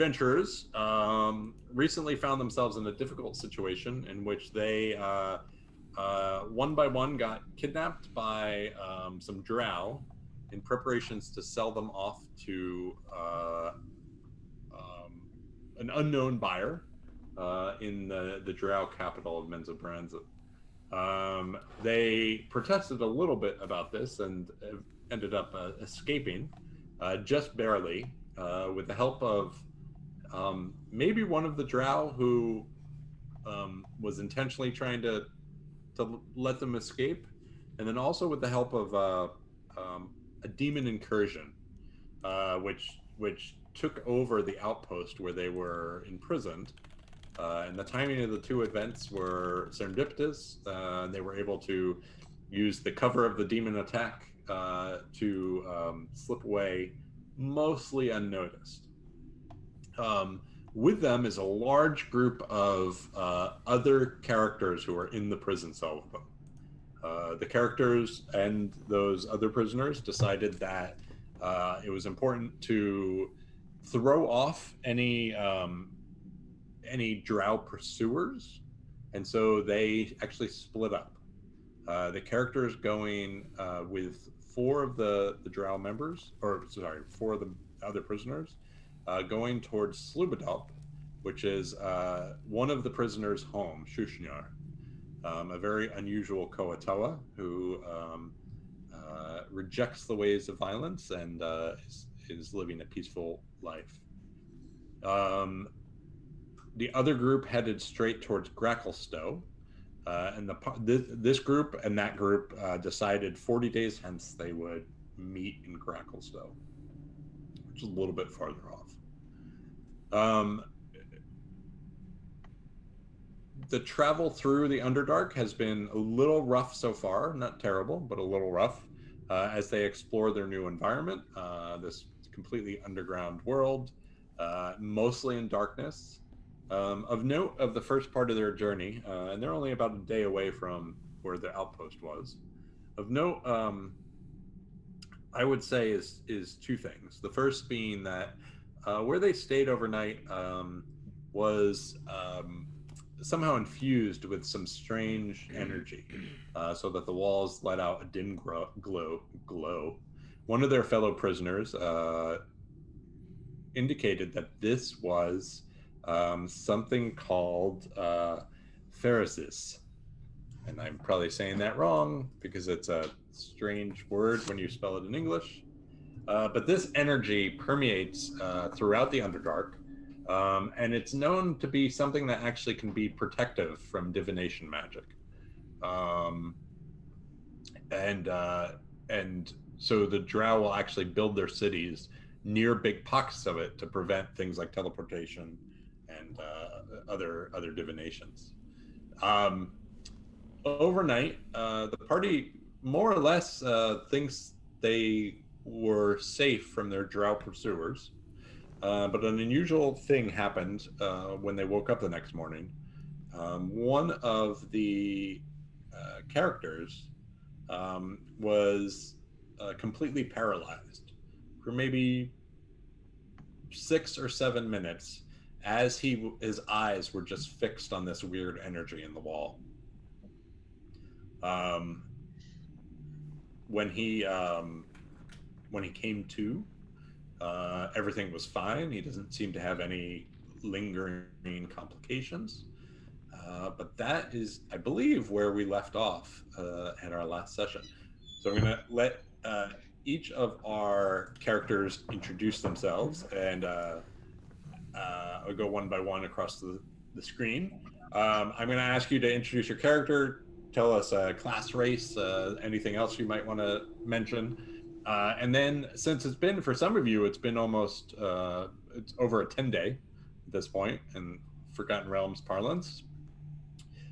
adventurers recently found themselves in a difficult situation in which they, one by one, got kidnapped by some drow in preparations to sell them off to an unknown buyer in the drow capital of Menzoberranzan. They protested a little bit about this and ended up escaping just barely with the help of maybe one of the drow who was intentionally trying to let them escape, and then also with the help of a demon incursion, which took over the outpost where they were imprisoned. And the timing of the two events were serendipitous. They were able to use the cover of the demon attack to slip away mostly unnoticed. With them is a large group of other characters who are in the prison cell with them. The characters and those other prisoners decided that it was important to throw off any drow pursuers, and so they actually split up. The characters going with four of the drow members, or sorry, four of the other prisoners, going towards Slubadalp, which is one of the prisoners' home, Shushnyar, a very unusual Koatoa who rejects the ways of violence and is living a peaceful life. The other group headed straight towards Gracklstow, and this group and that group decided 40 days hence they would meet in Gracklstow, which is a little bit farther off. The travel through the Underdark has been a little rough so far, not terrible, but a little rough, as they explore their new environment, this completely underground world, mostly in darkness. Of note of the first part of their journey, and they're only about a day away from where the outpost was. Of note, I would say is two things. The first being that where they stayed overnight was somehow infused with some strange energy, so that the walls let out a dim glow. One of their fellow prisoners indicated that this was something called Pharisis. And I'm probably saying that wrong because it's a strange word when you spell it in English. But this energy permeates throughout the Underdark, and it's known to be something that actually can be protective from divination magic. And so the Drow will actually build their cities near big pockets of it to prevent things like teleportation and other divinations. Overnight, the party more or less thinks they were safe from their drow pursuers, but an unusual thing happened when they woke up the next morning. One of the characters was completely paralyzed for maybe 6 or 7 minutes as his eyes were just fixed on this weird energy in the wall. When he came to, everything was fine. He doesn't seem to have any lingering complications. But that is, I believe, where we left off at our last session. So I'm going to let each of our characters introduce themselves, and I'll go one by one across the screen. I'm going to ask you to introduce your character, tell us class, race, anything else you might want to mention. And then, since it's been, for some of you, it's been almost, it's over a 10-day at this point in Forgotten Realms parlance.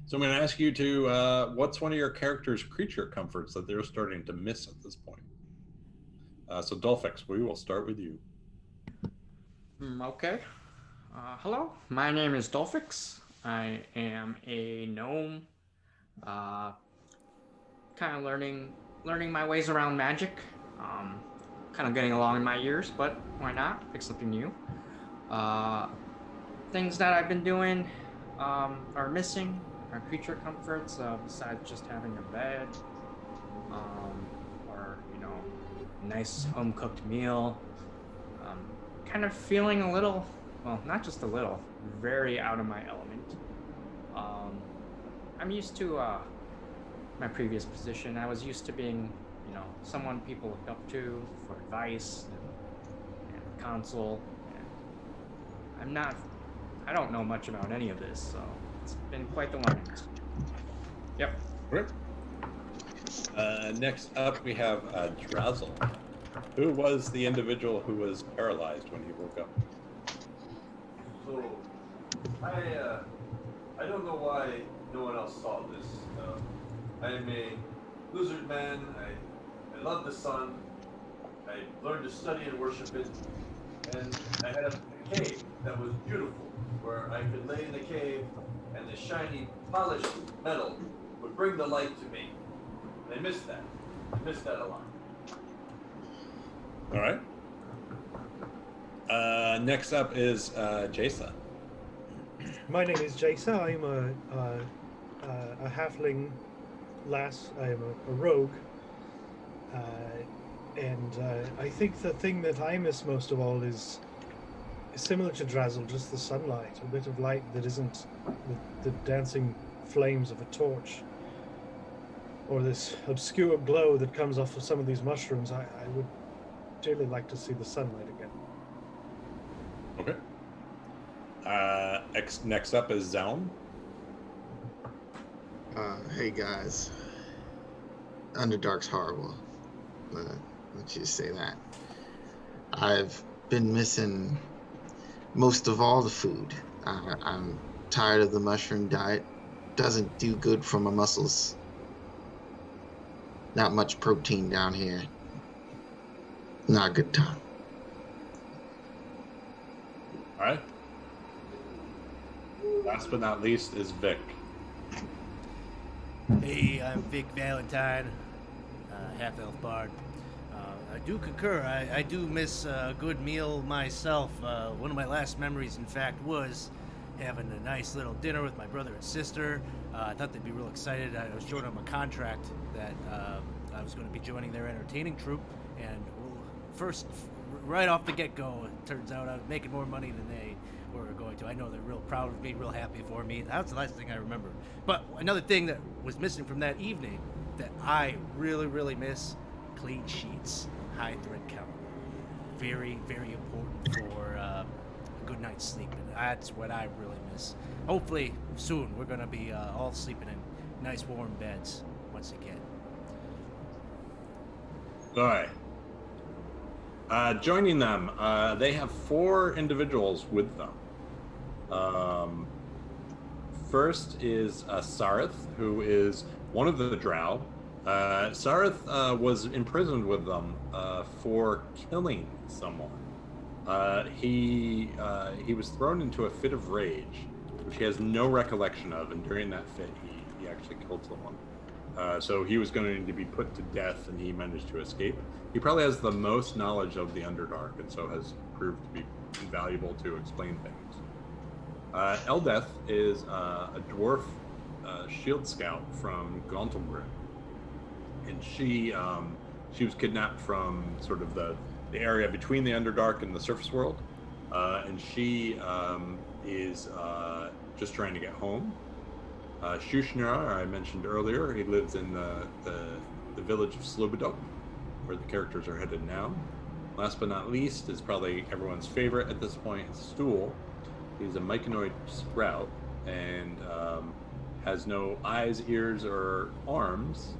So I'm going to ask you to, what's one of your character's creature comforts that they're starting to miss at this point? So Dolphix, we will start with you. Okay. Hello, my name is Dolphix. I am a gnome. Uh, kind of learning my ways around magic. Kind of getting along in my years, but why not pick something new? Uh, things that I've been doing are missing. Are creature comforts besides just having a bed, or a nice home cooked meal. Kind of feeling a little, well, not just a little, very out of my element. Um, I'm used to my previous position. I was used to being, someone people looked up to for advice and counsel. And I'm not, I don't know much about any of this, so it's been quite the learning experience. Yep. Great. Next up, we have Drazel. Who was the individual who was paralyzed when he woke up? So, I don't know why no one else saw this. I am a lizard man. I love the sun. I learned to study and worship it. And I had a cave that was beautiful, where I could lay in the cave and the shiny, polished metal would bring the light to me. And I missed that. I missed that a lot. All right. Next up is Jasa. My name is Jasa. I'm a halfling lass. I am a rogue. And I think the thing that I miss most of all is similar to Drazel, just the sunlight, a bit of light that isn't the dancing flames of a torch, or this obscure glow that comes off of some of these mushrooms. I would dearly like to see the sunlight again. Okay. Next up is Zelm. Hey guys, Underdark's horrible. Let's just say that. I've been missing most of all the food. I'm tired of the mushroom diet. Doesn't do good for my muscles. Not much protein down here. Not a good time. All right. Last but not least is Vic. Hey, I'm Vic Valentine, half-elf bard. I do concur. I do miss a good meal myself. One of my last memories, in fact, was having a nice little dinner with my brother and sister. I thought they'd be real excited. I was showing them a contract that I was going to be joining their entertaining troupe, and right off the get-go, it turns out I was making more money than they were going to. I know they're real proud of me, real happy for me. That's the last thing I remember. But another thing that was missing from that evening that I really, really miss, clean sheets, high thread count. Very, very important for a good night's sleep. And that's what I really miss. Hopefully, soon, we're going to be all sleeping in nice warm beds once again. All right. Joining them, they have 4 individuals with them. First is Sarith, who is one of the drow. Sarith was imprisoned with them for killing someone. He was thrown into a fit of rage, which he has no recollection of, and during that fit, he actually killed someone. So he was going to be put to death, and he managed to escape. He probably has the most knowledge of the Underdark, and so has proved to be invaluable to explain things. Eldeth is a dwarf shield scout from Gauntlgrim, and she was kidnapped from sort of the area between the Underdark and the surface world, and she is just trying to get home. Shushnar, I mentioned earlier, he lives in the village of Slobodok, where the characters are headed now. Last but not least is probably everyone's favorite at this point, Stool. He's a myconoid sprout and has no eyes, ears, or arms,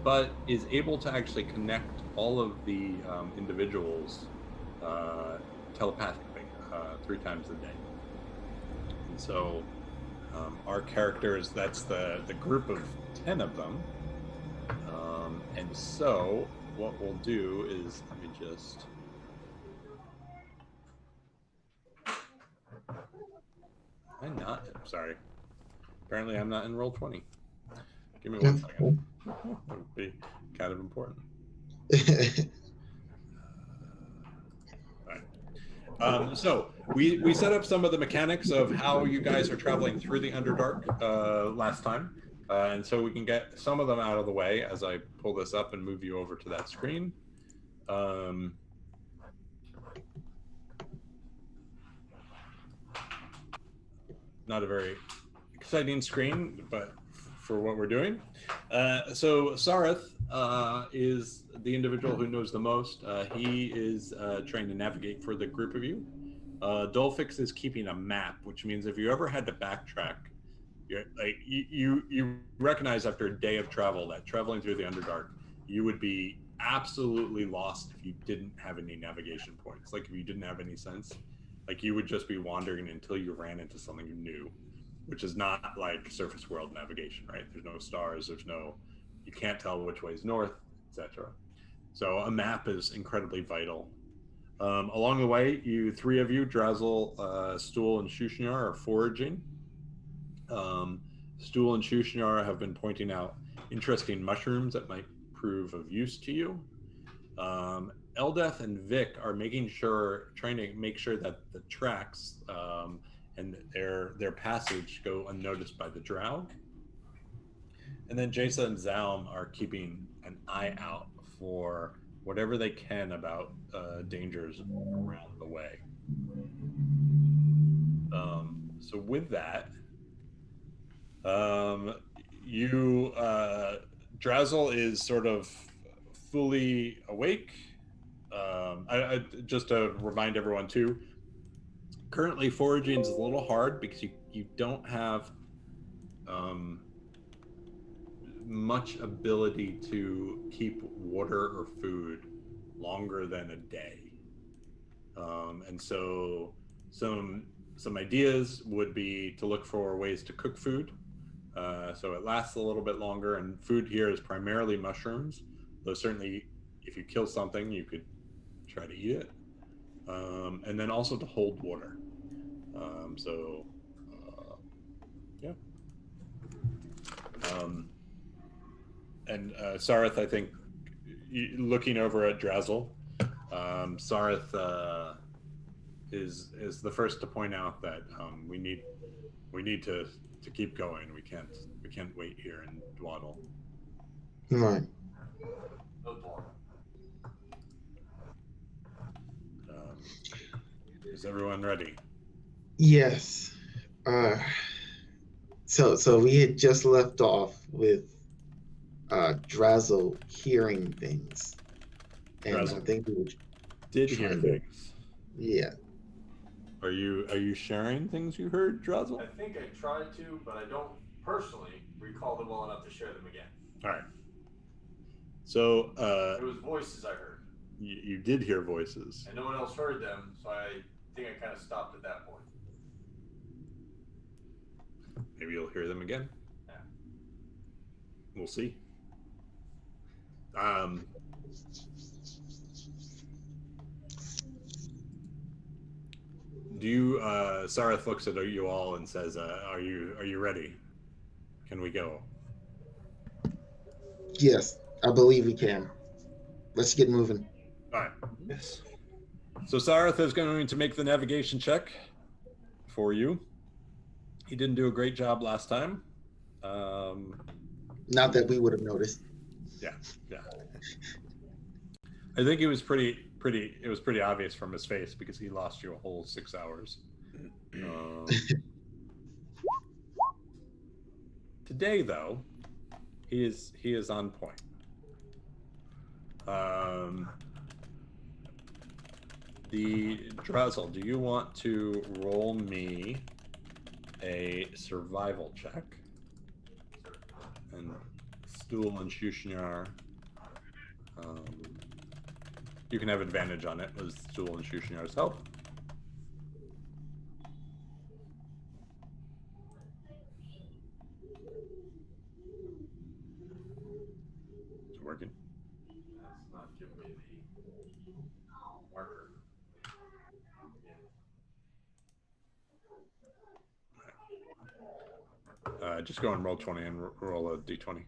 but is able to actually connect all of the individuals telepathically 3 times a day. And so our characters, that's the group of 10 of them. And so what we'll do is, let me just... I'm not, sorry. Apparently I'm not in Roll20. Give me 1 second. That would be kind of important. So we set up some of the mechanics of how you guys are traveling through the Underdark last time, and so we can get some of them out of the way as I pull this up and move you over to that screen. Not a very exciting screen, but for what we're doing. So Sareth is the individual who knows the most. He is trying to navigate for the group of you. Dolphix is keeping a map, which means if you ever had to backtrack, you recognize after a day of travel that traveling through the Underdark, you would be absolutely lost if you didn't have any navigation points. Like if you didn't have any sense, like you would just be wandering until you ran into something new, which is not like surface world navigation, right? There's no stars, you can't tell which way is north, etc. So a map is incredibly vital. Along the way, three of you, Drazel, Stool, and Shushnyar, are foraging. Stool and Shushnyar have been pointing out interesting mushrooms that might prove of use to you. Eldeth and Vic are trying to make sure that the tracks and their passage go unnoticed by the drow. And then Jason and Zalm are keeping an eye out for whatever they can about dangers around the way. So with that, Drazel is sort of fully awake. Just to remind everyone too, currently foraging is a little hard because you don't have much ability to keep water or food longer than a day. And so some ideas would be to look for ways to cook food so it lasts a little bit longer. And food here is primarily mushrooms, though certainly if you kill something, you could try to eat it. And then also to hold water. Yeah. And Sareth, I think, looking over at Drazel, Sareth is the first to point out that we need to keep going. We can't wait here and dawdle. Right. No dawdle. Is everyone ready? Yes. So we had just left off with Drazel hearing things, and Drazel I think we were did hear trying to- things. Yeah. Are you sharing things you heard, Drazel? I think I tried to, but I don't personally recall them well enough to share them again. All right. So It was voices I heard, you did hear voices. and no one else heard them, so I think I kind of stopped at that point. Maybe you'll hear them again. Yeah. We'll see. Do you Sareth looks at you all and says, are you ready? Can we go? Yes, I believe we can. Let's get moving. All right. Yes. So Sareth is going to make the navigation check for you. He didn't do a great job last time. Not that we would have noticed. Yeah. I think it was pretty obvious from his face because he lost you a whole 6 hours. Today, though, he is on point. The Drazel, do you want to roll me a survival check? And Stool and Shushnyar, you can have advantage on it with Stool and Shushnar's help. Is it working? That's not giving me the marker. Just go and roll 20 and roll a d20.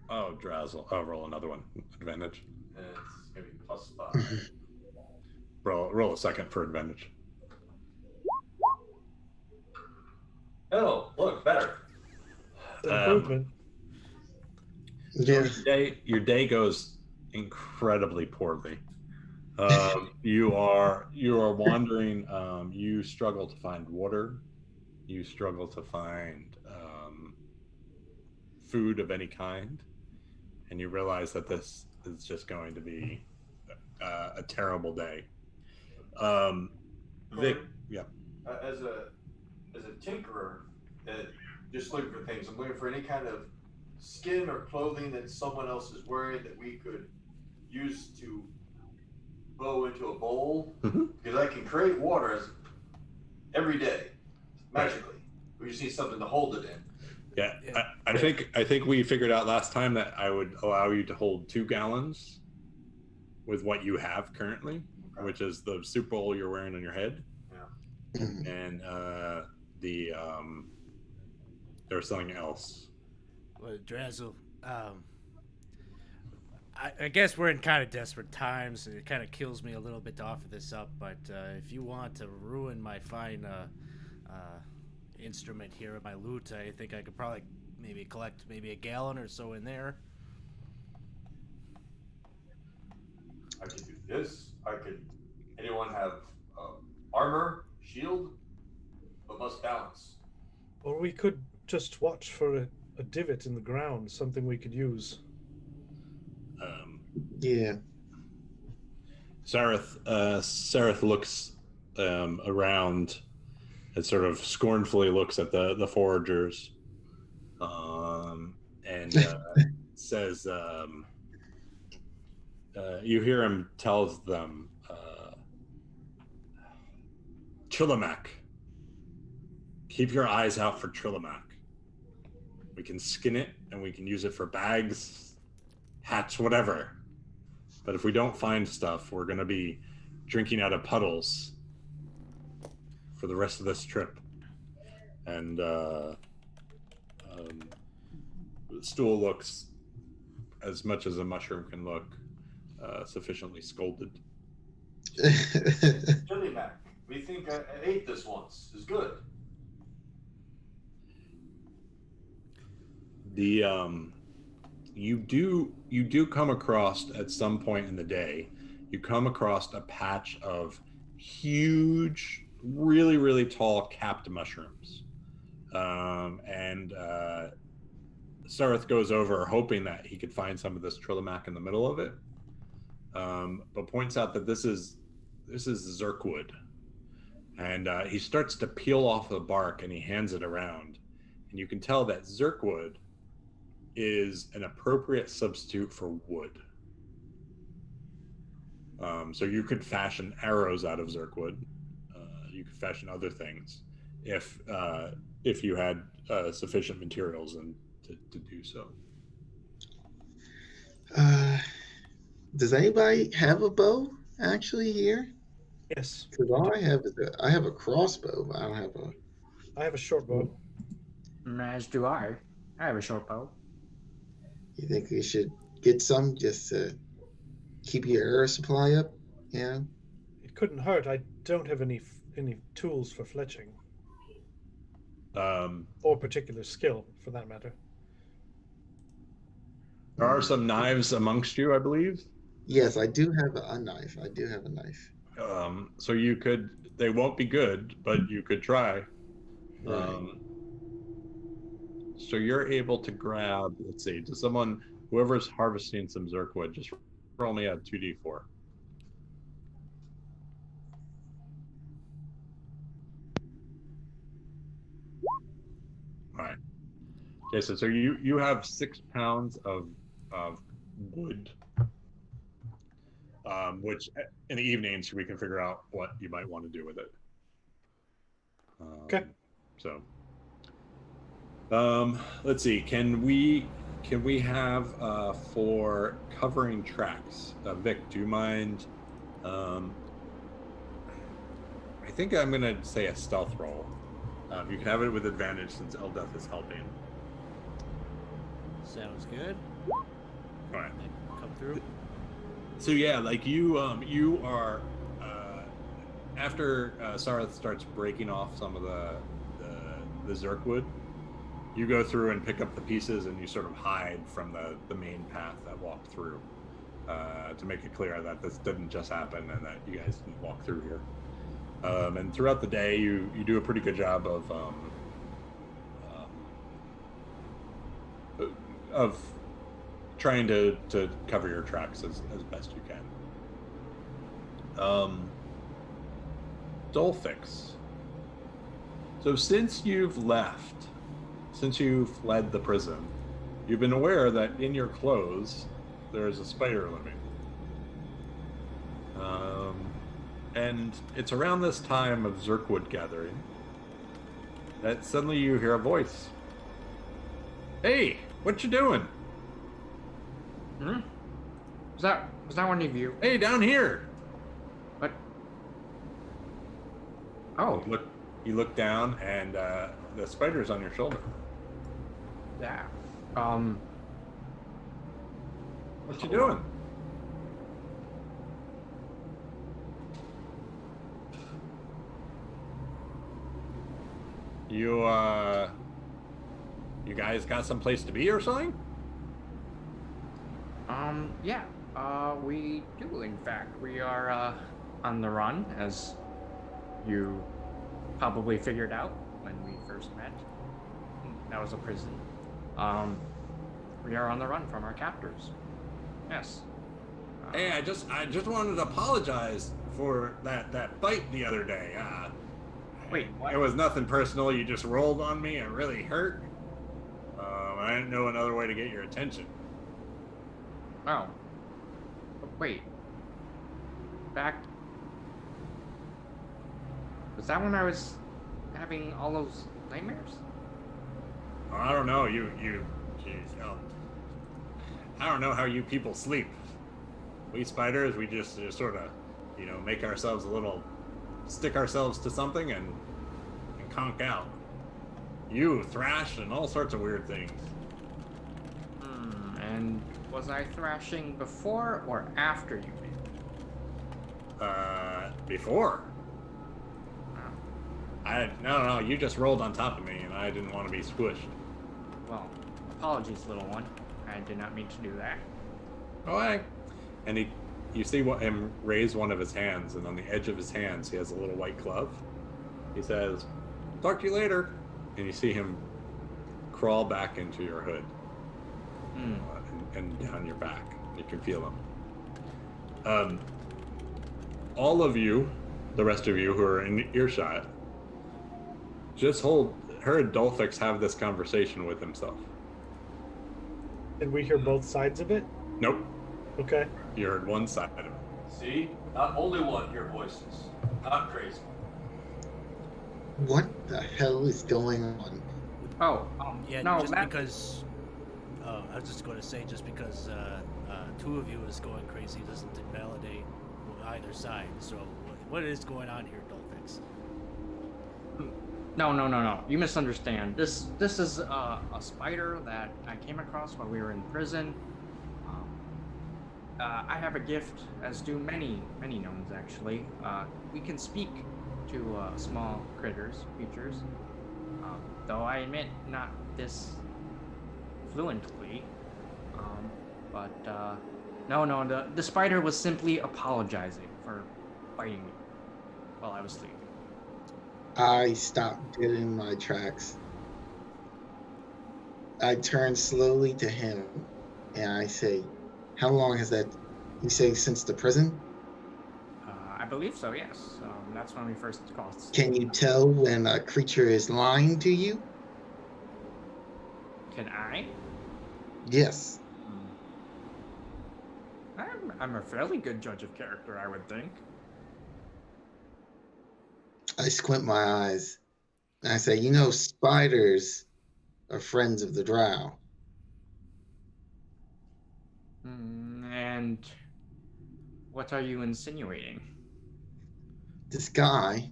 Oh, Drazzle. Oh, roll another one. Advantage. And it's gonna be +5. Roll a second for advantage. Oh, look, better. It's an improvement. Yeah. Your day goes incredibly poorly. You are wandering. You struggle to find water. You struggle to find food of any kind, and you realize that this is just going to be a terrible day. Vic, yeah. As a tinkerer, just looking for things. I'm looking for any kind of skin or clothing that someone else is wearing that we could use to bow into a bowl. Mhm. Because I can create water every day magically. We just need something to hold it in. Yeah, I think we figured out last time that I would allow you to hold 2 gallons with what you have currently, which is the soup bowl you're wearing on your head, Mhm. and there's something else. Well, Drazzle, I guess we're in kind of desperate times, and it kind of kills me a little bit to offer this up, but if you want to ruin my fine instrument here, my lute, I think I could probably maybe collect maybe a gallon or so in there. I could do this. Anyone have armor, shield, but must balance. Or we could just watch for a divot in the ground, something we could use. Yeah. Sareth looks around and sort of scornfully looks at the foragers, and says, you hear him tells them, Chillimack. Keep your eyes out for Trillimac. We can skin it and we can use it for bags, hats, whatever. But if we don't find stuff, we're going to be drinking out of puddles for the rest of this trip. And Stool looks, as much as a mushroom can look, sufficiently scolded. Chili Mac, we think I ate this once. It's good. You do come across at some point in the day, you come across a patch of huge, really, really tall capped mushrooms. And Sareth goes over hoping that he could find some of this Trillimac in the middle of it. But points out that this is Zerkwood. And he starts to peel off the bark and he hands it around. And you can tell that Zerkwood is an appropriate substitute for wood. So you could fashion arrows out of Zerkwood. You could fashion other things if you had sufficient materials and to do so. Does anybody have a bow actually here? Yes. Because all I have a crossbow, but I don't have a. I have a short bow. As do I. I have a short bow. You think we should get some just to keep your arrow supply up? Yeah. It couldn't hurt. I don't have any tools for fletching or particular skill, for that matter. There are some knives amongst you, I believe. Yes, I do have a knife. I do have a knife. So you could. They won't be good, but you could try. Right. So you're able to grab. Let's see. Does someone, whoever's harvesting some Zerkwood, just roll me a 2d4. All right. Jason, so you have 6 pounds of wood, which in the evenings we can figure out what you might want to do with it. Okay. So, let's see. Can we have for covering tracks? Vic, do you mind? I think I'm gonna say a stealth roll. You can have it with advantage since Eldeth is helping. Sounds good. All right. Come through. So yeah, like you are after Sareth starts breaking off some of the Zerkwood, you go through and pick up the pieces, and you sort of hide from the main path that walked through to make it clear that this didn't just happen and that you guys didn't walk through here. And throughout the day, you do a pretty good job of trying to cover your tracks as best you can. Dolphix. So since you've fled the prison, you've been aware that in your clothes there's a spider living. And it's around this time of Zerkwood gathering that suddenly you hear a voice. Hey, what you doing? Hmm? Was that one of you? Hey, down here. What? Oh, You look down, and the spider's on your shoulder. yeah. What you doing? You guys got some place to be or something? Yeah. We do, in fact. We are, on the run, as you probably figured out when we first met. That was a prison. We are on the run from our captors. Yes. Hey, I just wanted to apologize for that fight the other day. Wait, what? It was nothing personal. You just rolled on me and really hurt. I didn't know another way to get your attention. Oh. Wait. Back. Was that when I was having all those nightmares? I don't know. I don't know how you people sleep. We spiders, we just sort of, make ourselves stick ourselves to something and conk out. You thrash and all sorts of weird things. And was I thrashing before or after you did? Before. Oh. No, you just rolled on top of me and I didn't want to be squished. Well, apologies, little one. I did not mean to do that. Oh, hey. And you see him raise one of his hands, and on the edge of his hands he has a little white glove. He says, "Talk to you later." And you see him crawl back into your hood and down your back. You can feel him. All of you, the rest of you who are in earshot, just heard Dolphix have this conversation with himself. And we hear both sides of it? Nope. Okay. You heard one side of it. See? Not only one hear voices. Not crazy. What the hell is going on? Oh, Yeah, no, just that... because. I was just going to say, just because two of you is going crazy doesn't invalidate either side. So, what is going on here, Dolphix? No. You misunderstand. This is a spider that I came across while we were in prison. I have a gift, as do many gnomes actually. We can speak to small creatures. Though I admit not this fluently. No, the spider was simply apologizing for biting me while I was sleeping. I stopped dead in my tracks. I turn slowly to him and I say, "How long has that?" You say since the prison? I believe so, yes. That's when we first crossed. Can you tell when a creature is lying to you? Can I? Yes. I'm a fairly good judge of character, I would think. I squint my eyes and I say, spiders are friends of the drow. And what are you insinuating? This guy,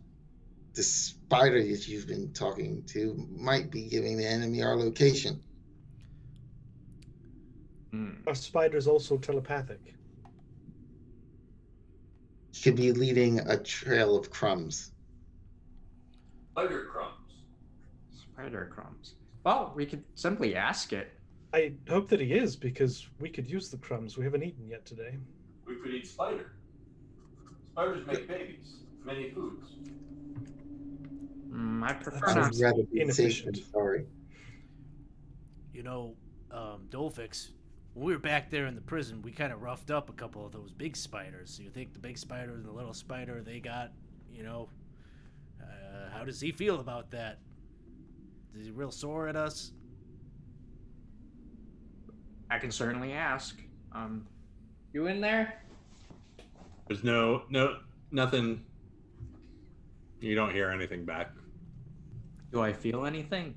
the spider that you've been talking to, might be giving the enemy our location. Are spiders also telepathic? Could be leaving a trail of crumbs. Spider crumbs. Spider crumbs. Well, we could simply ask it. I hope that he is, because we could use the crumbs. We haven't eaten yet today. We could eat spider. Spiders make babies. Many foods. I prefer That's not. I'd rather be safe inefficient. than sorry. You know, Dolphix, when we were back there in the prison, we kind of roughed up a couple of those big spiders. So you think the big spider and the little spider they got, how does he feel about that? Is he real sore at us? I can certainly ask. You in there? There's nothing. You don't hear anything back. Do I feel anything?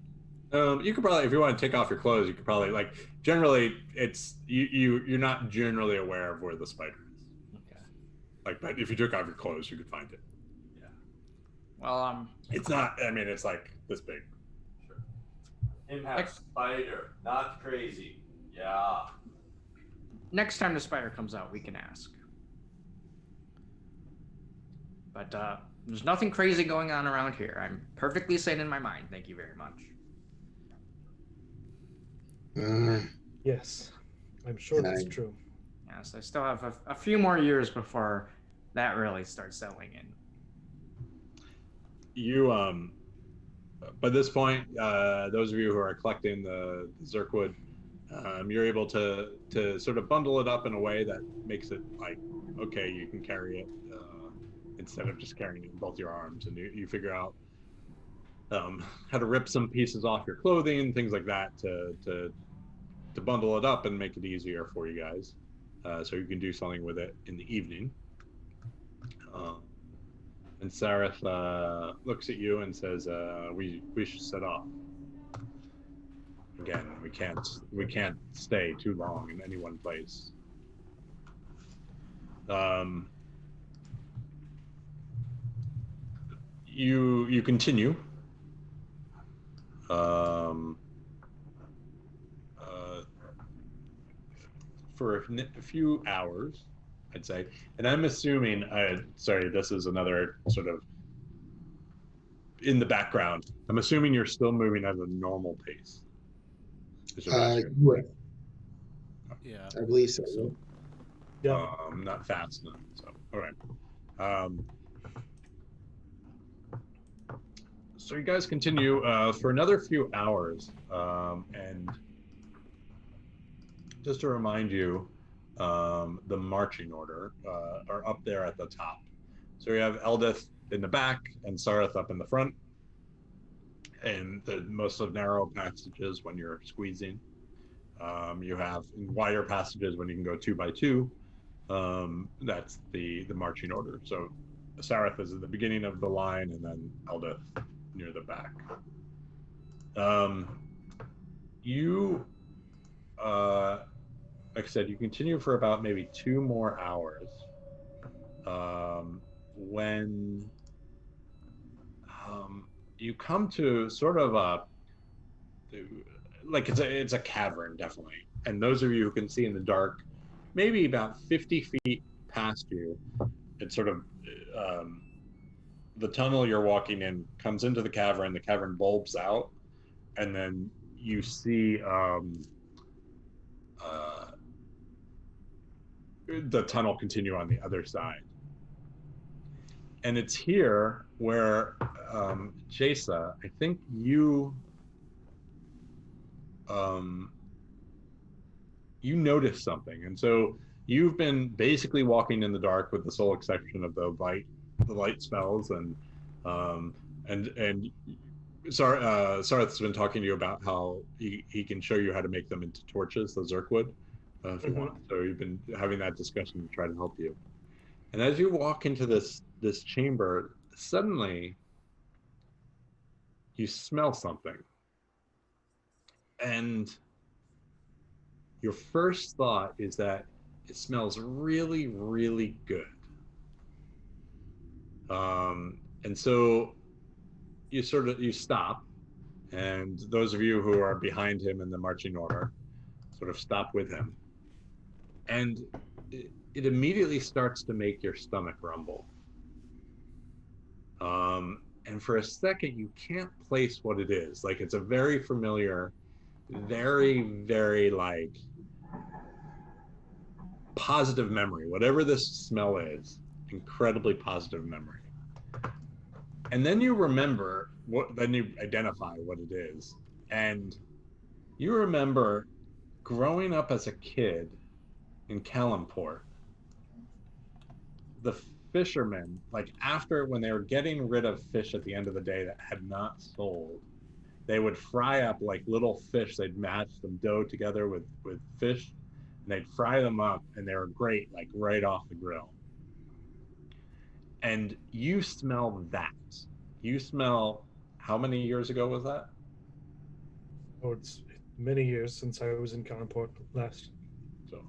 You could probably, if you want to take off your clothes, you could probably generally it's you're not generally aware of where the spider is. Okay. But if you took off your clothes, you could find it. Well, It's not. I mean, it's like this big. Sure. Impact spider, not crazy. Yeah. next time the spider comes out, we can ask. But there's nothing crazy going on around here. I'm perfectly sane in my mind. Thank you very much. Yes, I'm sure that's true. Yes, I still have a few more years before that really starts settling in. You, by this point, those of you who are collecting the Zerkwood, you're able to sort of bundle it up in a way that makes it like, okay, you can carry it instead of just carrying it in both your arms, and you figure out how to rip some pieces off your clothing and things like that to bundle it up and make it easier for you guys, so you can do something with it in the evening. And Sareth looks at you and says, "We should set off. Again, we can't stay too long in any one place." You continue. For a few hours, I'd say, and I'm assuming. Sorry, this is another sort of in the background. I'm assuming you're still moving at a normal pace. Yeah, Yeah. I believe so. Yeah. Not fast enough. So, all right. So you guys continue for another few hours, and just to remind you, the marching order are up there at the top. So you have Eldith in the back and Sareth up in the front, and the most of narrow passages when you're squeezing. You have wider passages when you can go 2 by 2. That's the marching order. So Sareth is at the beginning of the line, and then Eldith near the back. Like I said, you continue for about maybe 2 more hours. When you come to sort of it's a cavern, definitely. And those of you who can see in the dark, maybe about 50 feet past you, it's sort of the tunnel you're walking in comes into the cavern bulbs out, and then you see the tunnel continue on the other side. And it's here where Jasa, I think you notice something. And so you've been basically walking in the dark with the sole exception of the light spells, and Sareth's been talking to you about how he can show you how to make them into torches, the Zerkwood, if you want. So you've been having that discussion to try to help you. And as you walk into this chamber, suddenly you smell something. And your first thought is that it smells really, really good. And so you stop, and those of you who are behind him in the marching order sort of stop with him. and it immediately starts to make your stomach rumble. And for a second, you can't place what it is. Like, it's a very familiar, very, very like positive memory. Whatever this smell is, incredibly positive memory. And then you remember then you identify what it is. And you remember growing up as a kid in Kalimport, the fishermen, like when they were getting rid of fish at the end of the day that had not sold, they would fry up like little fish. They'd match some dough together with fish, and they'd fry them up, and they were great, like right off the grill. And you smell that. You smell, how many years ago was that? Oh, it's many years since I was in Kalimport last. So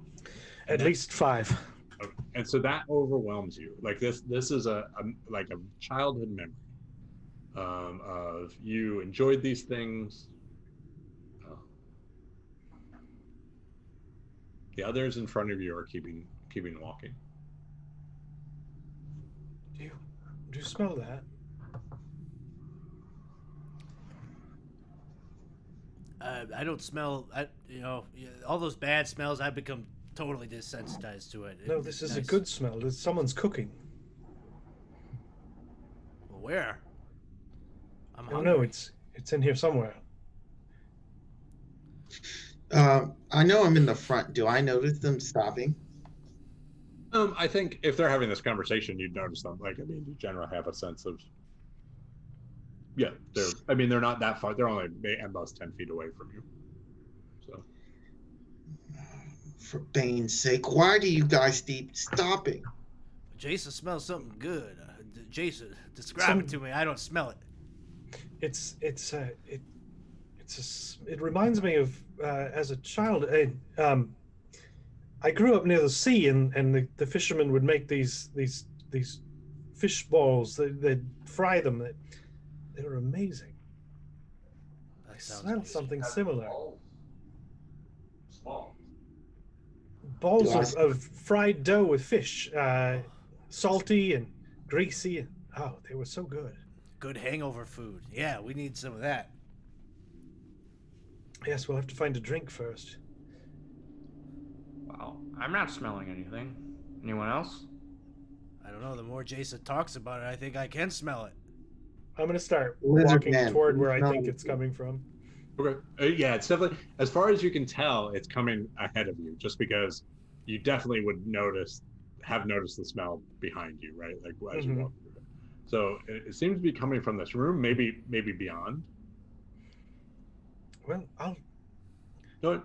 At least 5. okay. And so that overwhelms you. Like this is a childhood memory of you enjoyed these things. The others in front of you are keeping walking. Do you smell that? I don't smell. All those bad smells. I've become totally desensitized to it. No, this is a nice. good smell. Someone's cooking. Well, where? I'm Oh hungry. no, it's in here somewhere. I know I'm in the front. Do I notice them stopping? I think if they're having this conversation, you'd notice them. Like, I mean, you generally have a sense of, yeah, they're not that far. They're only at most 10 feet away from you. So, For Bane's sake, why do you guys keep stopping? Jason smells something good. Jason, describe it to me. I don't smell it. It reminds me of as a child. I grew up near the sea, and the fishermen would make these fish balls. They'd fry them. They were amazing. That I sounds smell amazing. something similar. Small. Balls of fried dough with fish, salty and greasy. Oh, they were so good. Good hangover food. Yeah, we need some of that. Yes, we'll have to find a drink first. Well, I'm not smelling anything. Anyone else? I don't know. The more Jason talks about it, I think I can smell it. I'm gonna start Lizard walking man, toward where I smell think it. it's coming from. okay. Yeah, it's definitely, as far as you can tell, it's coming ahead of you, just because you definitely would have noticed the smell behind you, right? Like as you Mhm. walk through it. So it seems to be coming from this room, maybe beyond. Well, No,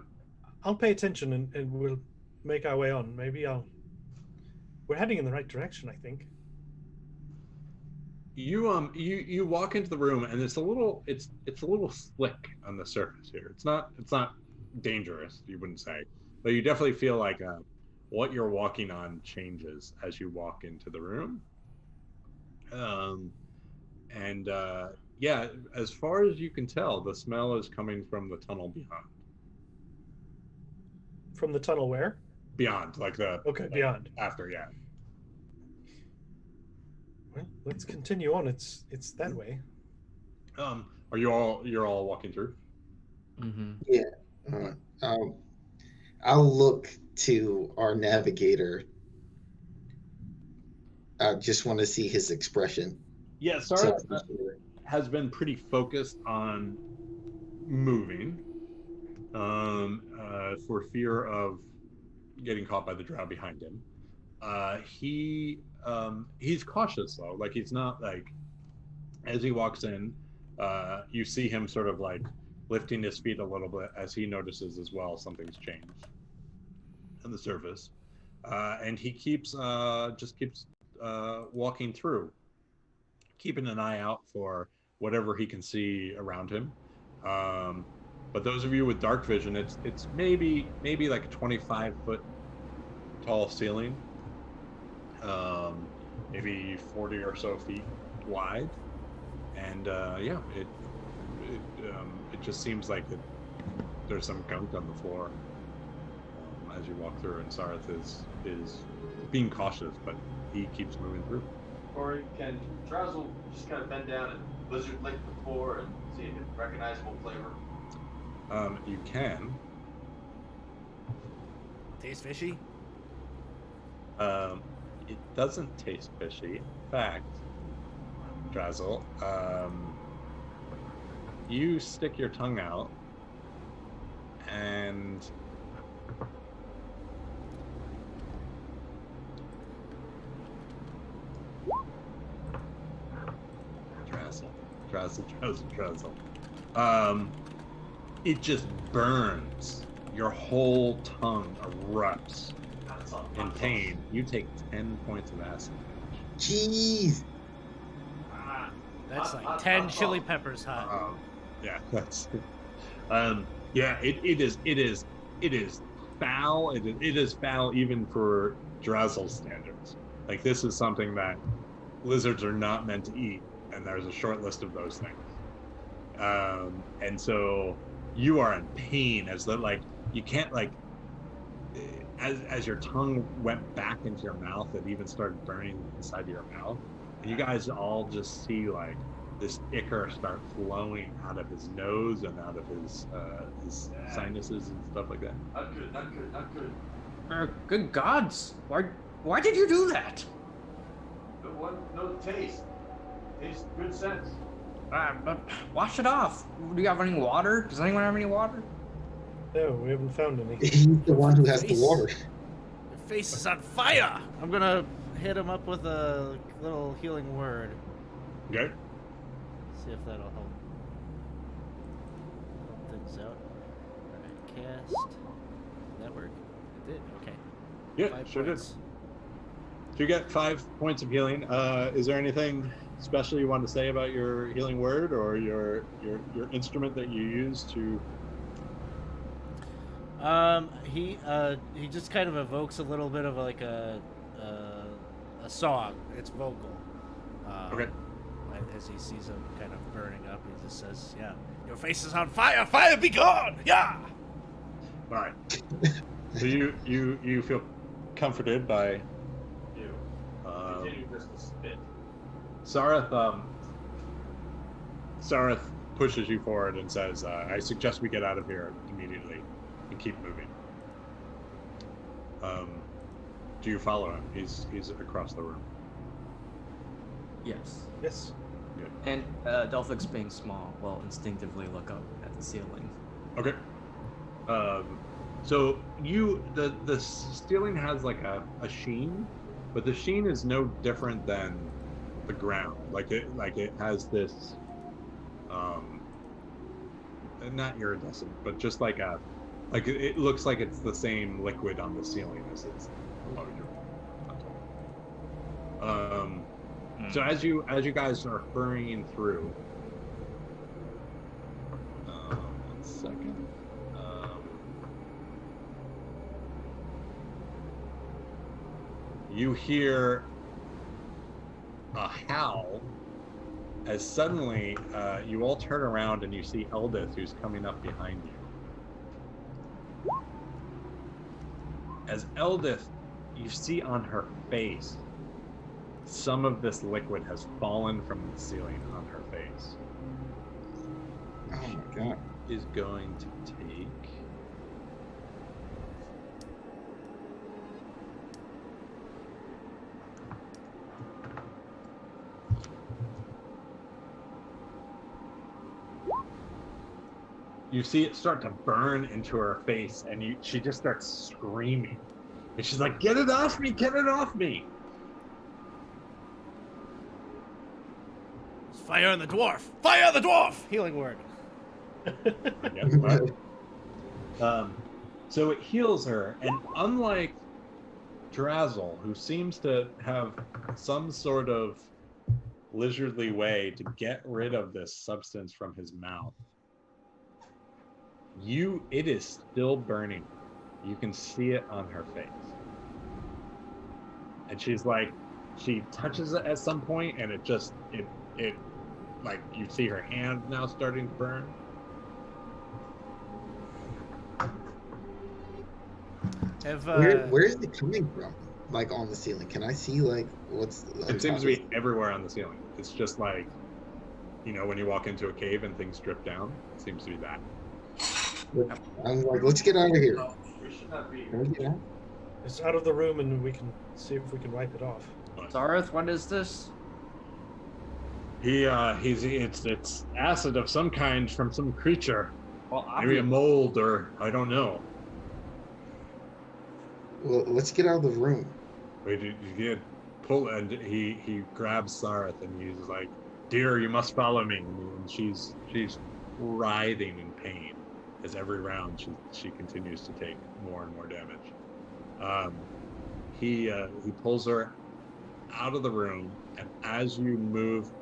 I'll pay attention and we'll make our way on. We're heading in the right direction, I think. you walk into the room, and it's a little slick on the surface here. It's not dangerous, you wouldn't say, but you definitely feel like what you're walking on changes as you walk into the room. Yeah, as far as you can tell, the smell is coming from the tunnel beyond. From the tunnel where? Beyond, like Okay, beyond. after, yeah. Well, let's continue on. It's that way. Are you're all walking through? Mm-hmm. I'll look to our navigator. I just want to see his expression. Yeah, Sarah has been pretty focused on moving, for fear of getting caught by the drow behind him. He's cautious though. Like, he's not like, as he walks in, you see him sort of like lifting his feet a little bit as he notices as well something's changed on the surface, and he keeps walking through, keeping an eye out for whatever he can see around him. But those of you with dark vision, it's maybe like a 25-foot tall ceiling, maybe 40 or so feet wide, and yeah, it just seems like there's some gunk on the floor. as you walk through, and Sareth is being cautious, but he keeps moving through. Or can Drazzle just kind of bend down and lizard lick the floor and see a recognizable flavor? You can. Taste fishy? It doesn't taste fishy. In fact, Drazzle, you stick your tongue out and Drazzle. It just burns. Your whole tongue erupts in pain. You take 10 points of acid damage. Jeez. That's like 10 chili peppers hot. Yeah, that's. Yeah, it is foul. It is foul even for Drazzle's standards. Like, this is something that lizards are not meant to eat, and there's a short list of those things. And so you are in pain as that, like, you can't, like, as your tongue went back into your mouth, it even started burning inside of your mouth. And you guys all just see, like, this ichor start flowing out of his nose and out of his sinuses and stuff like that. Not good. Good gods! Why did you do that? No taste. Taste good sense. Wash it off. Do you have any water? Does anyone have any water? No, we haven't found any. He's the one who has the water. Your face is on fire! I'm gonna hit him up with a little healing word. Okay. See if that'll help things out. Alright, cast. Did that work? It did, okay. Yeah, 5 sure did. points. So you get 5 points of healing. Is there anything special you want to say about your healing word or your instrument that you use to? He just kind of evokes a little bit of like a song. It's vocal. Okay. As he sees him kind of burning up, he just says, "Yeah, your face is on fire. Fire be gone. Yeah." All right. So you feel comforted by You. Continue this to spit. Sareth. Sareth pushes you forward and says, "I suggest we get out of here immediately and keep moving." Do you follow him? He's across the room. Yes. Yes. And Delphix, being small, will instinctively look up at the ceiling. Okay. So the ceiling has like a sheen, but the sheen is no different than the ground. Like it has this, not iridescent, but just like it looks like it's the same liquid on the ceiling as it's below you. So as you guys are hurrying through, 1 second. You hear a howl as suddenly you all turn around and you see Eldith, who's coming up behind you. As Eldith, you see on her face some of this liquid has fallen from the ceiling on her face. Oh my god. Is going to take you see it start to burn into her face, and she just starts screaming, and she's like, "Get it off me! Get it off me!" There's fire on the dwarf! Fire on the dwarf! Healing word. Yes, right. So it heals her, and unlike Drazzle, who seems to have some sort of lizardly way to get rid of this substance from his mouth, it is still burning. You can see it on her face. And she's like, she touches it at some point, and it like, you see her hand now starting to burn. Have Where is it coming from? Like on the ceiling? Can I see like what's? It seems to be everywhere on the ceiling. It's just like, when you walk into a cave and things drip down. It seems to be that. I'm like, let's get out of here. No, we should not be Can we here. get out? It's out of the room, and we can see if we can wipe it off. Zareth, what is this? It's acid of some kind from some creature. Well, Maybe a mold, or I don't know. Well, let's get out of the room. Wait, you did pull, and he grabs Sareth, and he's like, "Dear, you must follow me." And she's writhing in pain as every round she continues to take more and more damage. He pulls her out of the room, and as you move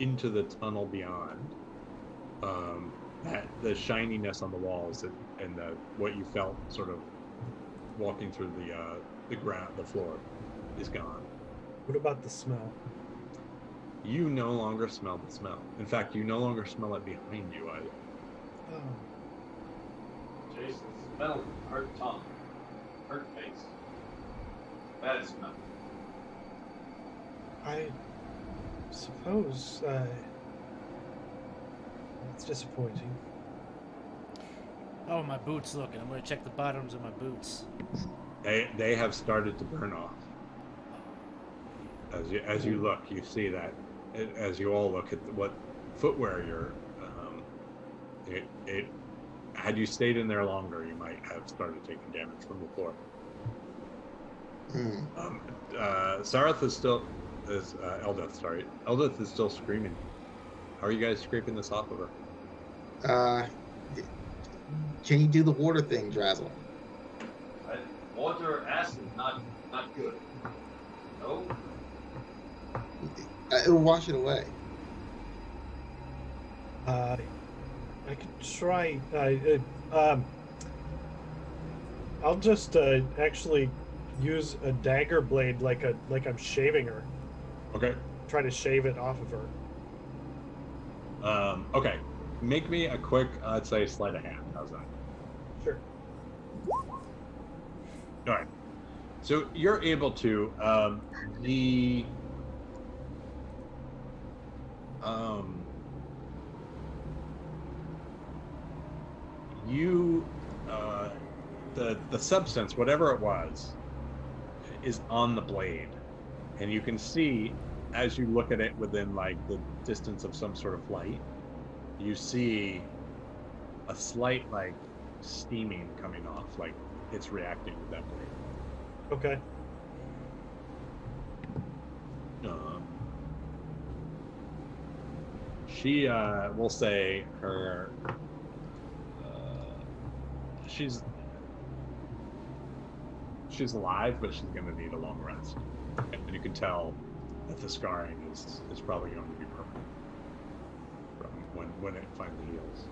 into the tunnel beyond, that the shininess on the walls and what you felt sort of walking through the ground, the floor, is gone. What about the smell? You no longer smell the smell. In fact, you no longer smell it behind you either. Oh, Jason, smell hurt tongue, hurt face. Bad smell. I suppose it's disappointing. oh, my boots. Look, I'm gonna check the bottoms of my boots. They have started to burn off. As you look, you see that. As you all look at what footwear you're, had you stayed in there longer, you might have started taking damage from the floor. Sareth is still, Eldeth, sorry. Eldeth is still screaming. How are you guys scraping this off of her? Can you do the water thing, Drazzle? Water, acid, not good. No? It'll wash it away. I could try. I'll just actually use a dagger blade like I'm shaving her. Okay. Try to shave it off of her. Okay. Make me a quick, I'd say, sleight of hand. How's that? Sure. All right. So you're able to the substance, whatever it was, is on the blade, and you can see as you look at it within like the distance of some sort of light, you see a slight like steaming coming off, like it's reacting with that blade. Okay. She will say her she's alive, but she's going to need a long rest, and you can tell that the scarring is probably going to be permanent from when it finally heals.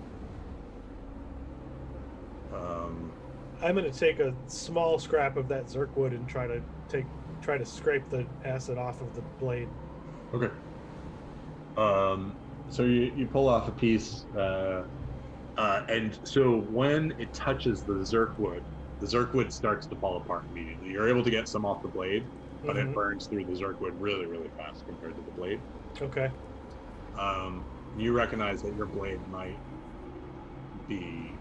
I'm going to take a small scrap of that Zerkwood and try to scrape the acid off of the blade. Okay. So you pull off a piece, and so when it touches the Zerkwood starts to fall apart immediately. You're able to get some off the blade, but it burns through the Zerkwood really, really fast compared to the blade. Okay. You recognize that your blade might be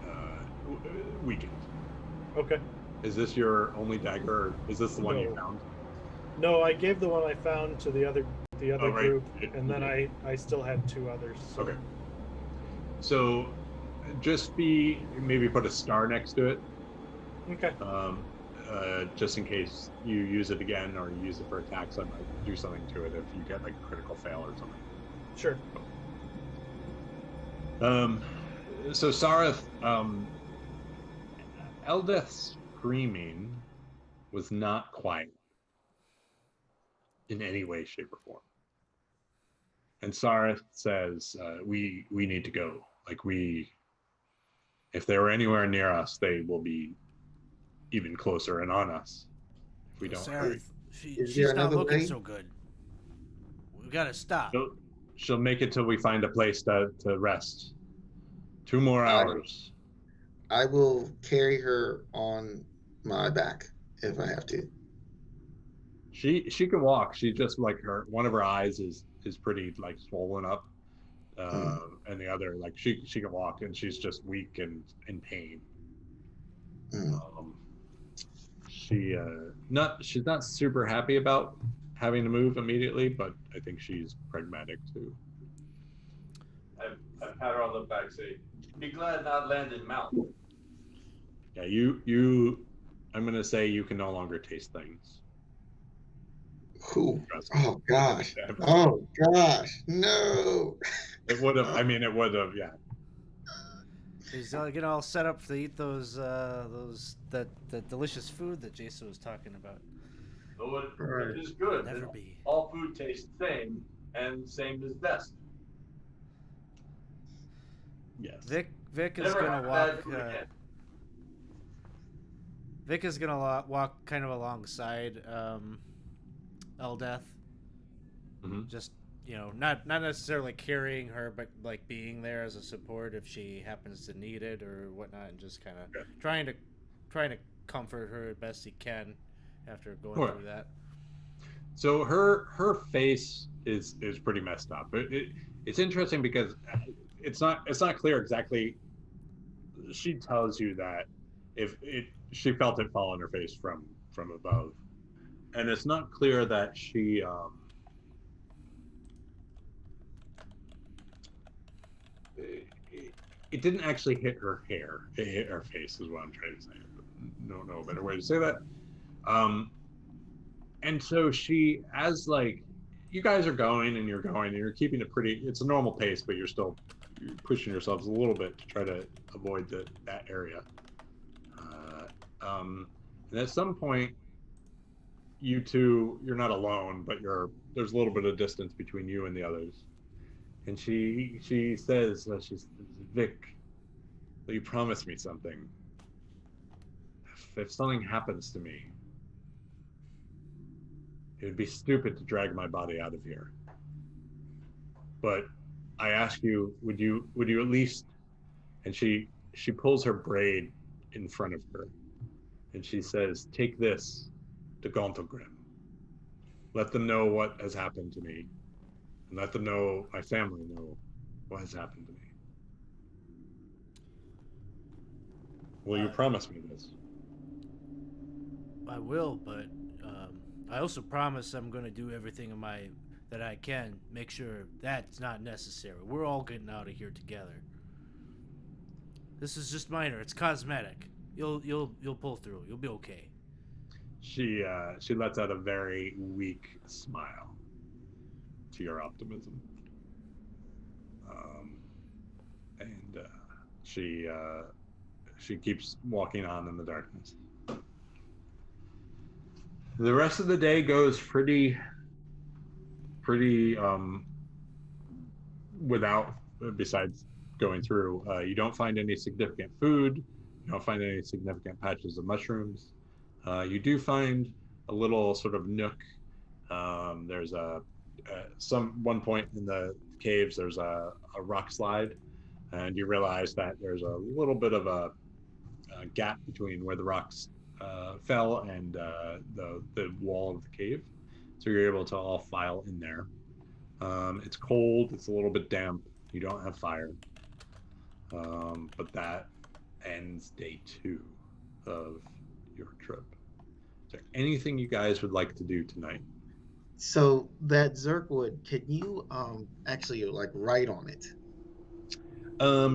weakened. Okay. Is this your only dagger, or is this the one you No. found? No, I gave the one I found to the other Oh, right. group, and then I still had two others. So. Okay. So just maybe put a star next to it, Okay. just in case you use it again or you use it for attacks. I might do something to it if you get like a critical fail or something. Sure. So Sareth, Eldeth's screaming was not quiet in any way, shape, or form. And Sareth says, we need to go. Like if they were anywhere near us, they will be even closer and on us if we don't hurry. Sareth, Is she's there not another looking way? so good. We gotta stop. She'll make it till we find a place to rest. 2 more Alright. hours. I will carry her on my back if I have to. She can walk. She just like one of her eyes is pretty like swollen up, Mm, and the other like she can walk and she's just weak and in pain. mm. Um, she's not super happy about having to move immediately, but I think she's pragmatic too. I pat her on the back, say, "Be glad not land in mouth." Yeah, you. I'm gonna say you can no longer taste things. Who? Trust me. Oh gosh. Yeah, Oh gosh. No. it would have. I mean, it would have. Yeah. He's getting all set up to eat that delicious food that Jason was talking about. Though Right. it is good. Never and be. All food tastes the same, and same is best. Yes. Vic is Never gonna have walk. bad food again. Vic is gonna walk kind of alongside Eldeth. Mhm. Just not necessarily carrying her, but like being there as a support if she happens to need it or whatnot, and just kind of Okay. trying to comfort her as best he can after going Sure. through that. So her face is pretty messed up. It's interesting because it's not clear exactly. She tells you that she felt it fall on her face from above, and it's not clear that she it didn't actually hit her hair. It hit her face is what I'm trying to say. Don't know a better way to say that. And so she, as like, you guys are going and you're keeping it it's a normal pace, but you're pushing yourselves a little bit to try to avoid that area. And at some point, you two, you're not alone, but there's a little bit of distance between you and the others. And she says, Vic, will you promise me something? If something happens to me, it would be stupid to drag my body out of here. But I ask you, would you at least? And she pulls her braid in front of her, and she says, "Take this to Gauntlgrim. Let them know what has happened to me, and let them know, my family know, what has happened to me. Will you promise me this?" I will, but I also promise I'm going to do everything that I can. Make sure that's not necessary. We're all getting out of here together. This is just minor. It's cosmetic. You'll pull through. You'll be okay. She lets out a very weak smile to your optimism, and she keeps walking on in the darkness. The rest of the day goes pretty without, besides going through. You don't find any significant food. You don't find any significant patches of mushrooms. You do find a little sort of nook. There's one point in the caves. There's a rock slide, and you realize that there's a little bit of a gap between where the rocks fell and the wall of the cave. So you're able to all file in there. It's cold. It's a little bit damp. You don't have fire. But that ends day 2 of your trip. Is there anything you guys would like to do tonight? So that Zerkwood, can you actually like write on it?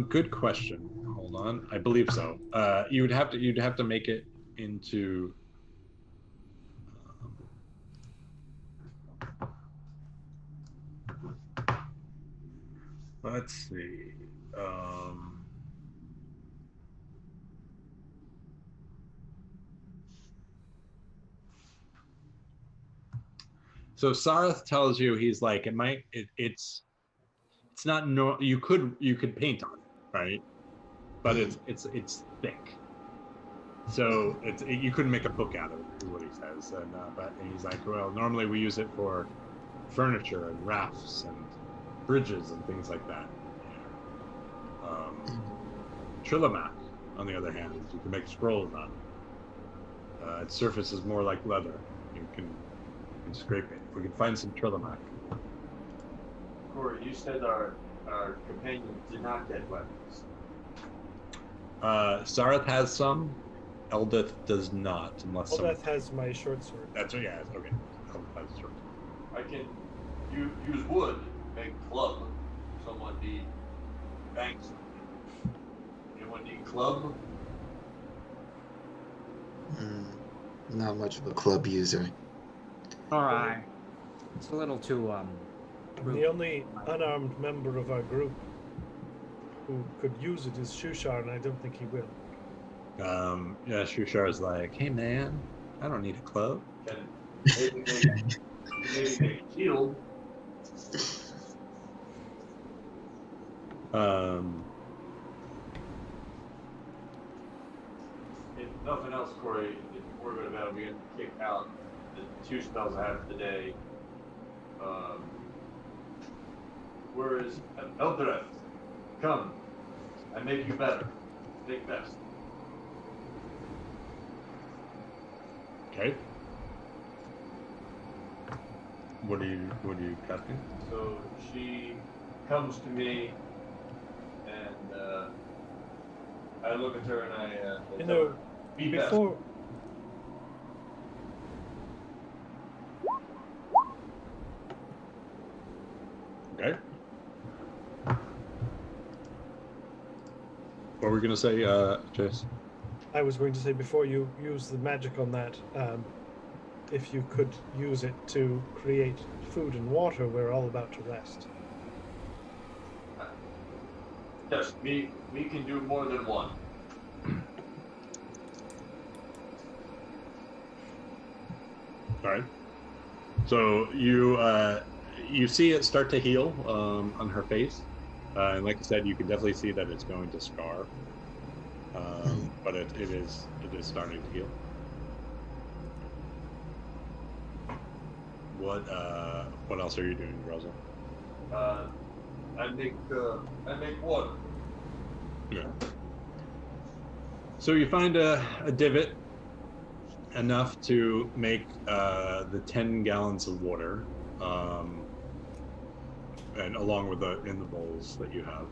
Good question. Hold on. I believe so. You'd have to make it into. Let's see. So Sarth tells you, he's like, it's not you could paint on it, right? But it's thick. So you couldn't make a book out of it, is what he says. And he's like, well, normally we use it for furniture and rafts and bridges and things like that. Trilomac on the other hand, you can make scrolls on it. Its surface is more like leather. You can scrape it. We can find some Trillimac. Corey, you said our companions did not get weapons. Sareth has some. Eldith does not, unless someone... Eldeth has my short sword. That's what, yeah, okay. Eldith has short. I can use wood, make club. Someone need banks. Anyone need club? Not much of a club user. All right. It's a little too I'm the only unarmed member of our group who could use it is Shushar, and I don't think he will. Yeah, Shushar's like, hey man, I don't need a club. Can maybe make a shield. If nothing else, Corey, if we're going to battle, we're going to kick out the 2 spells I have today. Where is Eldreth? Come. I make you better. Make best. Okay. What are you casting? So she comes to me, and I look at her and I You tell know, her, be best. before Okay. What were we gonna say, Chase? I was going to say, before you use the magic on that, if you could use it to create food and water, we're all about to rest. Yes, we can do more than one. All right. So you see it start to heal on her face, and like I said, you can definitely see that it's going to scar. But it is starting to heal. What else are you doing, Rosa? I make water. Yeah. So you find a divot enough to make the 10 gallons of water, and along with in the bowls that you have.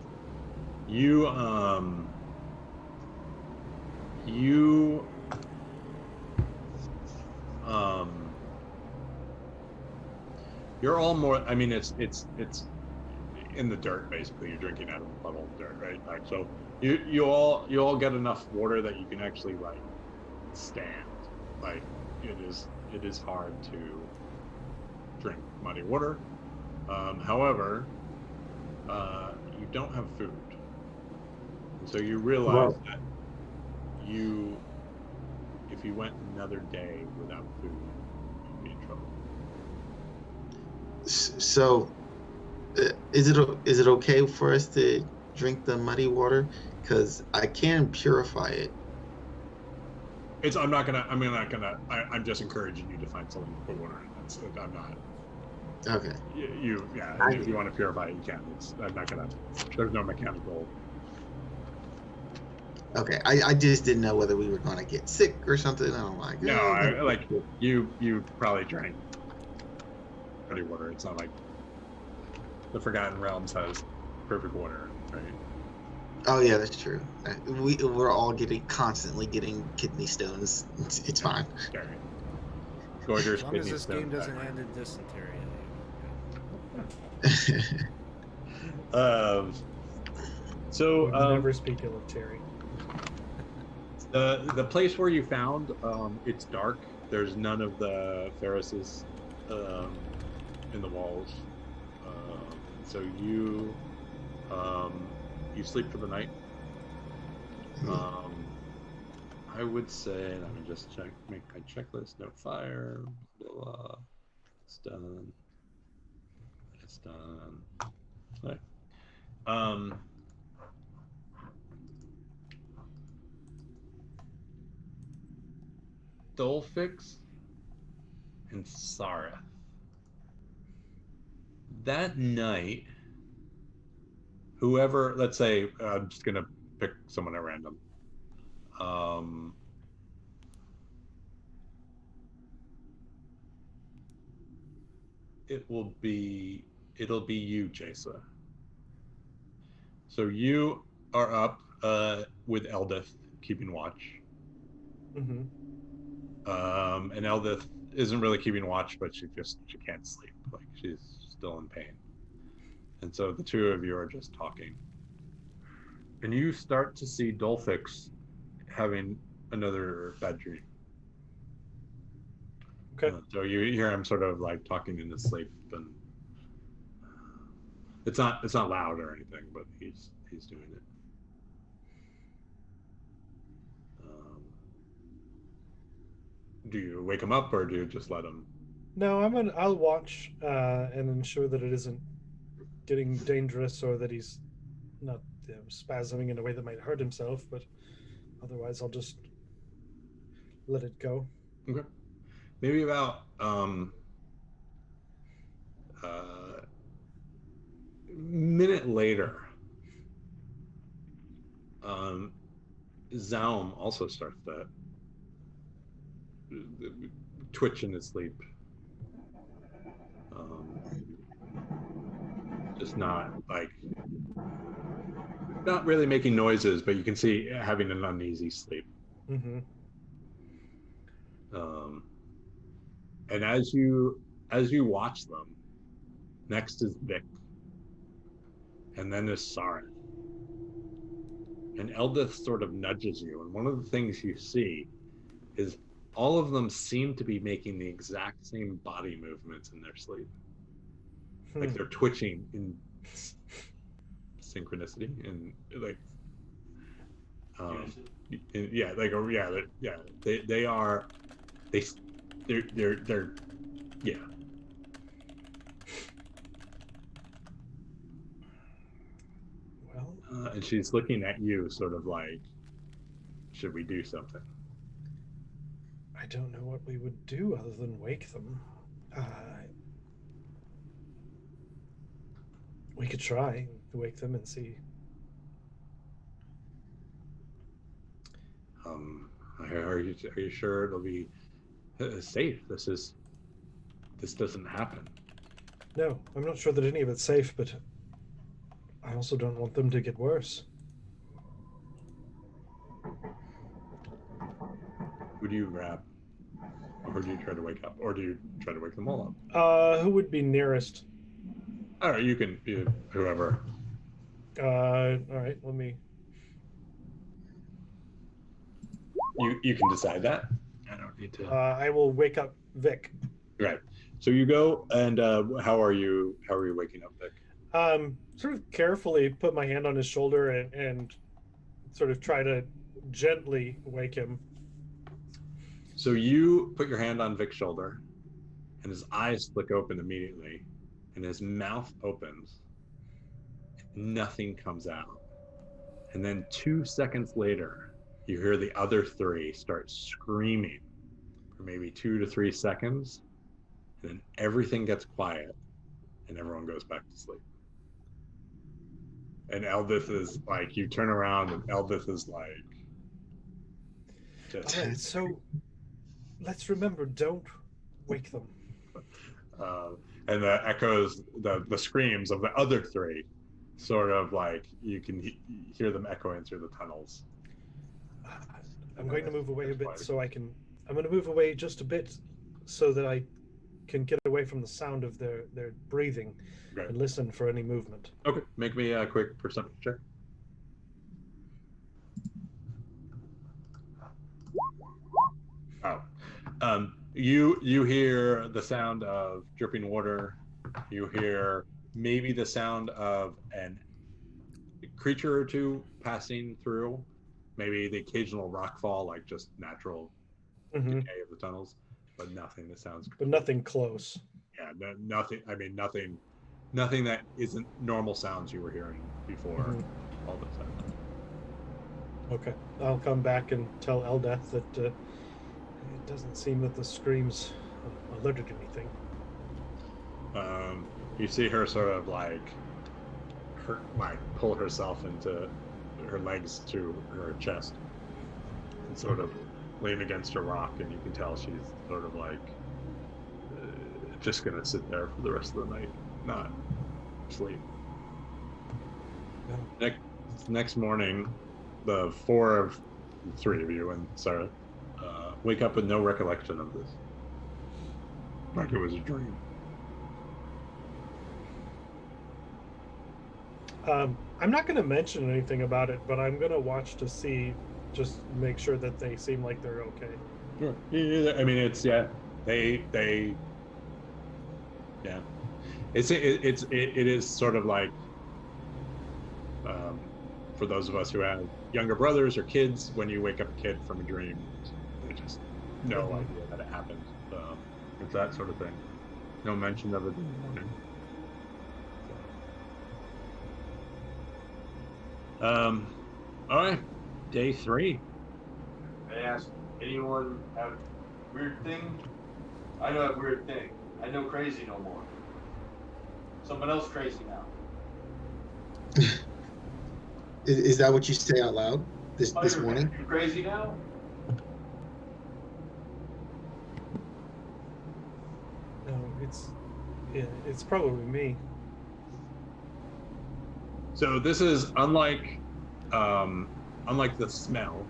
You're all more. I mean, it's in the dirt basically. You're drinking out of a puddle of dirt, right? Like, so you all get enough water that you can actually like stand. Like it is hard to drink muddy water. However, you don't have food, so you realize that if you went another day without food, you'd be in trouble. So, is it okay for us to drink the muddy water? Because I can purify it. I'm just encouraging you to find something to put water in. I'm not. Okay. If you want to purify it, you can. There's no mechanical. Okay, I just didn't know whether we were going to get sick or something. I'm like, No, you probably drank muddy water. It's not like the Forgotten Realms has perfect water, right? Oh yeah, that's true. We're all constantly getting kidney stones. It's fine. Okay. Goiter's As long as kidney this stone game doesn't background. end in dysentery. So Never speak ill of Terry. the place where you found, it's dark. There's none of the Ferrises in the walls. So you sleep for the night. I would say, let me just make my checklist. No fire. Blah, blah. It's done. It's done. All right. Dolphix and Sareth. That night, whoever, let's say, I'm just gonna pick someone at random. Um, it'll be you, Jasa. So you are up with Eldith keeping watch. Mm-hmm. And Eldith isn't really keeping watch, but she can't sleep. Like she's still in pain. And so the two of you are just talking. And you start to see Dolphix having another bad dream. Okay. So you hear him sort of like talking in his sleep, and it's not loud or anything, but he's doing it. Do you wake him up or do you just let him? No, I'll watch and ensure that it isn't getting dangerous or that he's not spasming in a way that might hurt himself. But otherwise, I'll just let it go. Okay. Maybe about minute later, Zaum also starts that twitch in his sleep. Just not really making noises, but you can see having an uneasy sleep. Mm-hmm. And as you watch them, next is Vic, and then is Sareth. And Eldith sort of nudges you, and one of the things you see is all of them seem to be making the exact same body movements in their sleep. Like they're twitching in synchronicity and like they're Well, and she's looking at you sort of like, should we do something? I don't know what we would do other than wake them. We could try to wake them and see. Are you sure it'll be safe? This doesn't happen. No, I'm not sure that any of it's safe, but I also don't want them to get worse. Who do you grab? Or do you try to wake up? Or do you try to wake them all up? Who would be nearest? All right, you can, whoever. All right, let me. You can decide that. I don't need to. I will wake up Vic. Right. So you go, and how are you waking up Vic? Sort of carefully put my hand on his shoulder and sort of try to gently wake him. So you put your hand on Vic's shoulder, and his eyes flick open immediately, and his mouth opens. Nothing comes out. And then 2 seconds later, you hear the other three start screaming for maybe 2 to 3 seconds, and then everything gets quiet, and everyone goes back to sleep. And Eldith is like, you turn around, and Eldith is like, just... All right, so let's remember, don't wake them. And the echoes, the screams of the other three, sort of like you can hear them echoing through the tunnels. I'm going to move away a bit I'm going to move away just a bit so that I can get away from the sound of their breathing and listen for any movement. Okay, make me a quick perception check. Oh. You hear the sound of dripping water. You hear maybe the sound of a creature or two passing through. Maybe the occasional rockfall, like just natural decay of the tunnels, but nothing that sounds. But nothing close. Yeah, nothing. I mean, nothing that isn't normal sounds you were hearing before all this happened. Okay, I'll come back and tell Eldeth that it doesn't seem that the screams alerted anything. You see her sort of pull herself into her legs to her chest. sort of lean against a rock, and you can tell she's sort of like just gonna sit there for the rest of the night, not sleep. Yeah. Next morning, the three of you and Sarah wake up with no recollection of this, like it was a dream. I'm not going to mention anything about it, but I'm going to watch to see, just make sure that they seem like they're okay. Sure. Yeah, I mean, it's yeah. They yeah. It is sort of like for those of us who have younger brothers or kids, when you wake up a kid from a dream, they just no idea that it happened. It's that sort of thing. No mention of it in the morning. All right, day 3. I asked, anyone have a weird thing? I know that weird thing. I know crazy no more. Someone else crazy now. Is that what you say out loud this morning? You crazy now? No, it's probably me. So this is unlike the smell.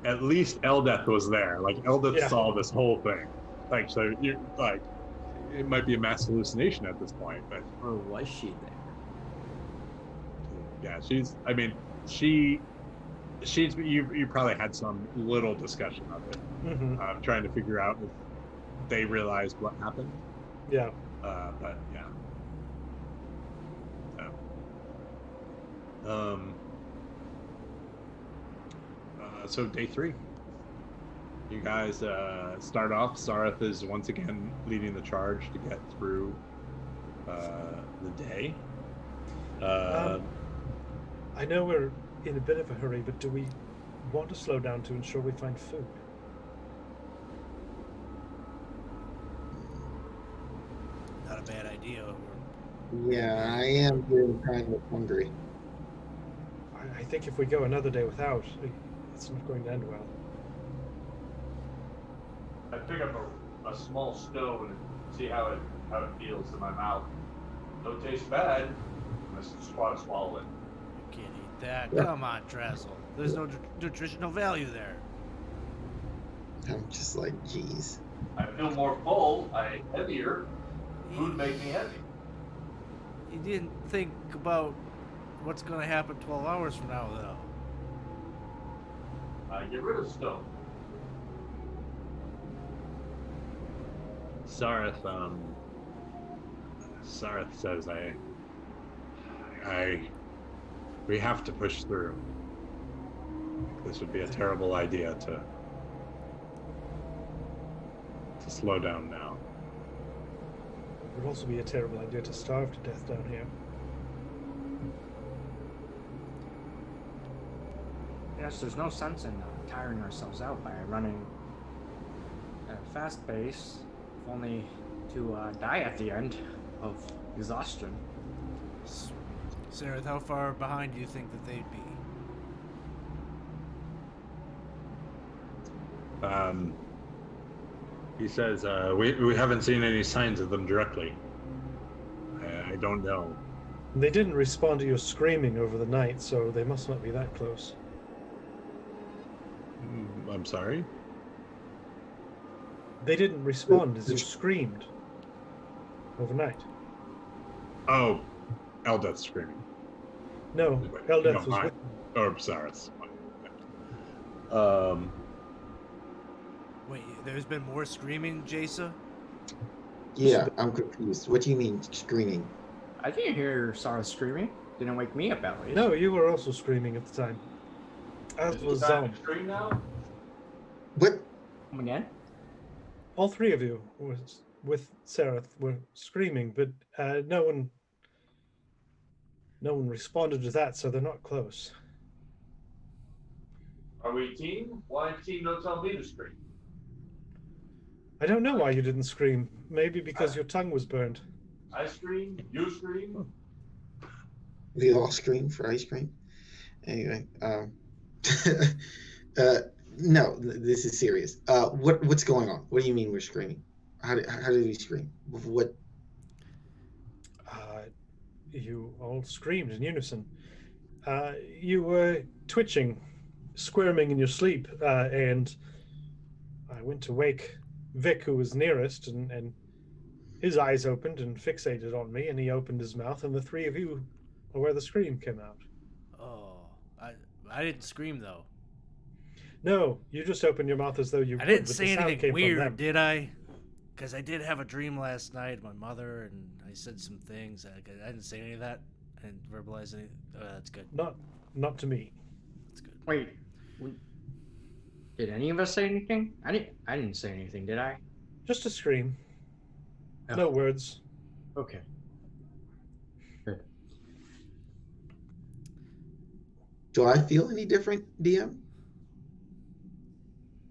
At least Eldeth was there. Like Eldeth saw this whole thing. Like so, you like it might be a mass hallucination at this point, but Or was she there? yeah, she's. I mean, she's. You probably had some little discussion of it, trying to figure out if they realized what happened. Yeah. But yeah. So day 3, you guys start off. Sareth is once again leading the charge to get through the day. I know we're in a bit of a hurry, but do we want to slow down to ensure we find food? Not a bad idea. Yeah, I am really kind of hungry. I think if we go another day without, it's not going to end well. I pick up a small stone and see how it feels in my mouth. Don't taste bad. I squat and swallow it. You can't eat that. Yeah. Come on, Drazzle. There's no nutritional value there. I'm just like, geez. I feel more full. I'm heavier. Food makes me heavy. You didn't think about what's going to happen 12 hours from now, though. I get rid of stone. Sareth says we have to push through. This would be a terrible idea to slow down now. It would also be a terrible idea to starve to death down here. Yes, there's no sense in tiring ourselves out by running at a fast pace, if only to die at the end of exhaustion. Sarah, how far behind do you think that they'd be? He says we haven't seen any signs of them directly. I don't know. They didn't respond to your screaming over the night, so they must not be that close. I'm sorry? They didn't respond as you screamed overnight. Oh, Eldeth's screaming. No, Wait, Eldeth no, was mine. with Oh, sorry. Wait, there's been more screaming, Jasa? Yeah, I'm confused. What do you mean screaming? I didn't hear Sarah screaming. Didn't wake me up at least. No, you were also screaming at the time. As Is it was time Zom. to scream now? What? Come again? All three of you with Sarah were screaming, but no one responded to that, so they're not close. Are we a team? Why team don't tell me to scream? I don't know why you didn't scream. Maybe because your tongue was burned. I scream, you scream. We all scream for ice cream. Anyway, No, this is serious. What's going on? What do you mean we're screaming? How did we scream? What? You all screamed in unison. You were twitching, squirming in your sleep, and I went to wake Vic, who was nearest, and his eyes opened and fixated on me, and he opened his mouth, and the three of you are where the scream came out. Oh, I didn't scream though. No, you just opened your mouth as though you I would, didn't but say the sound anything came from weird, them. did I? Because I did have a dream last night, my mother, and I said some things. I didn't say any of that. I didn't verbalize any. That's good. Not to me. That's good. Wait, did any of us say anything? I didn't say anything, did I? Just a scream. Oh. No words. Okay. Good. Do I feel any different, DM?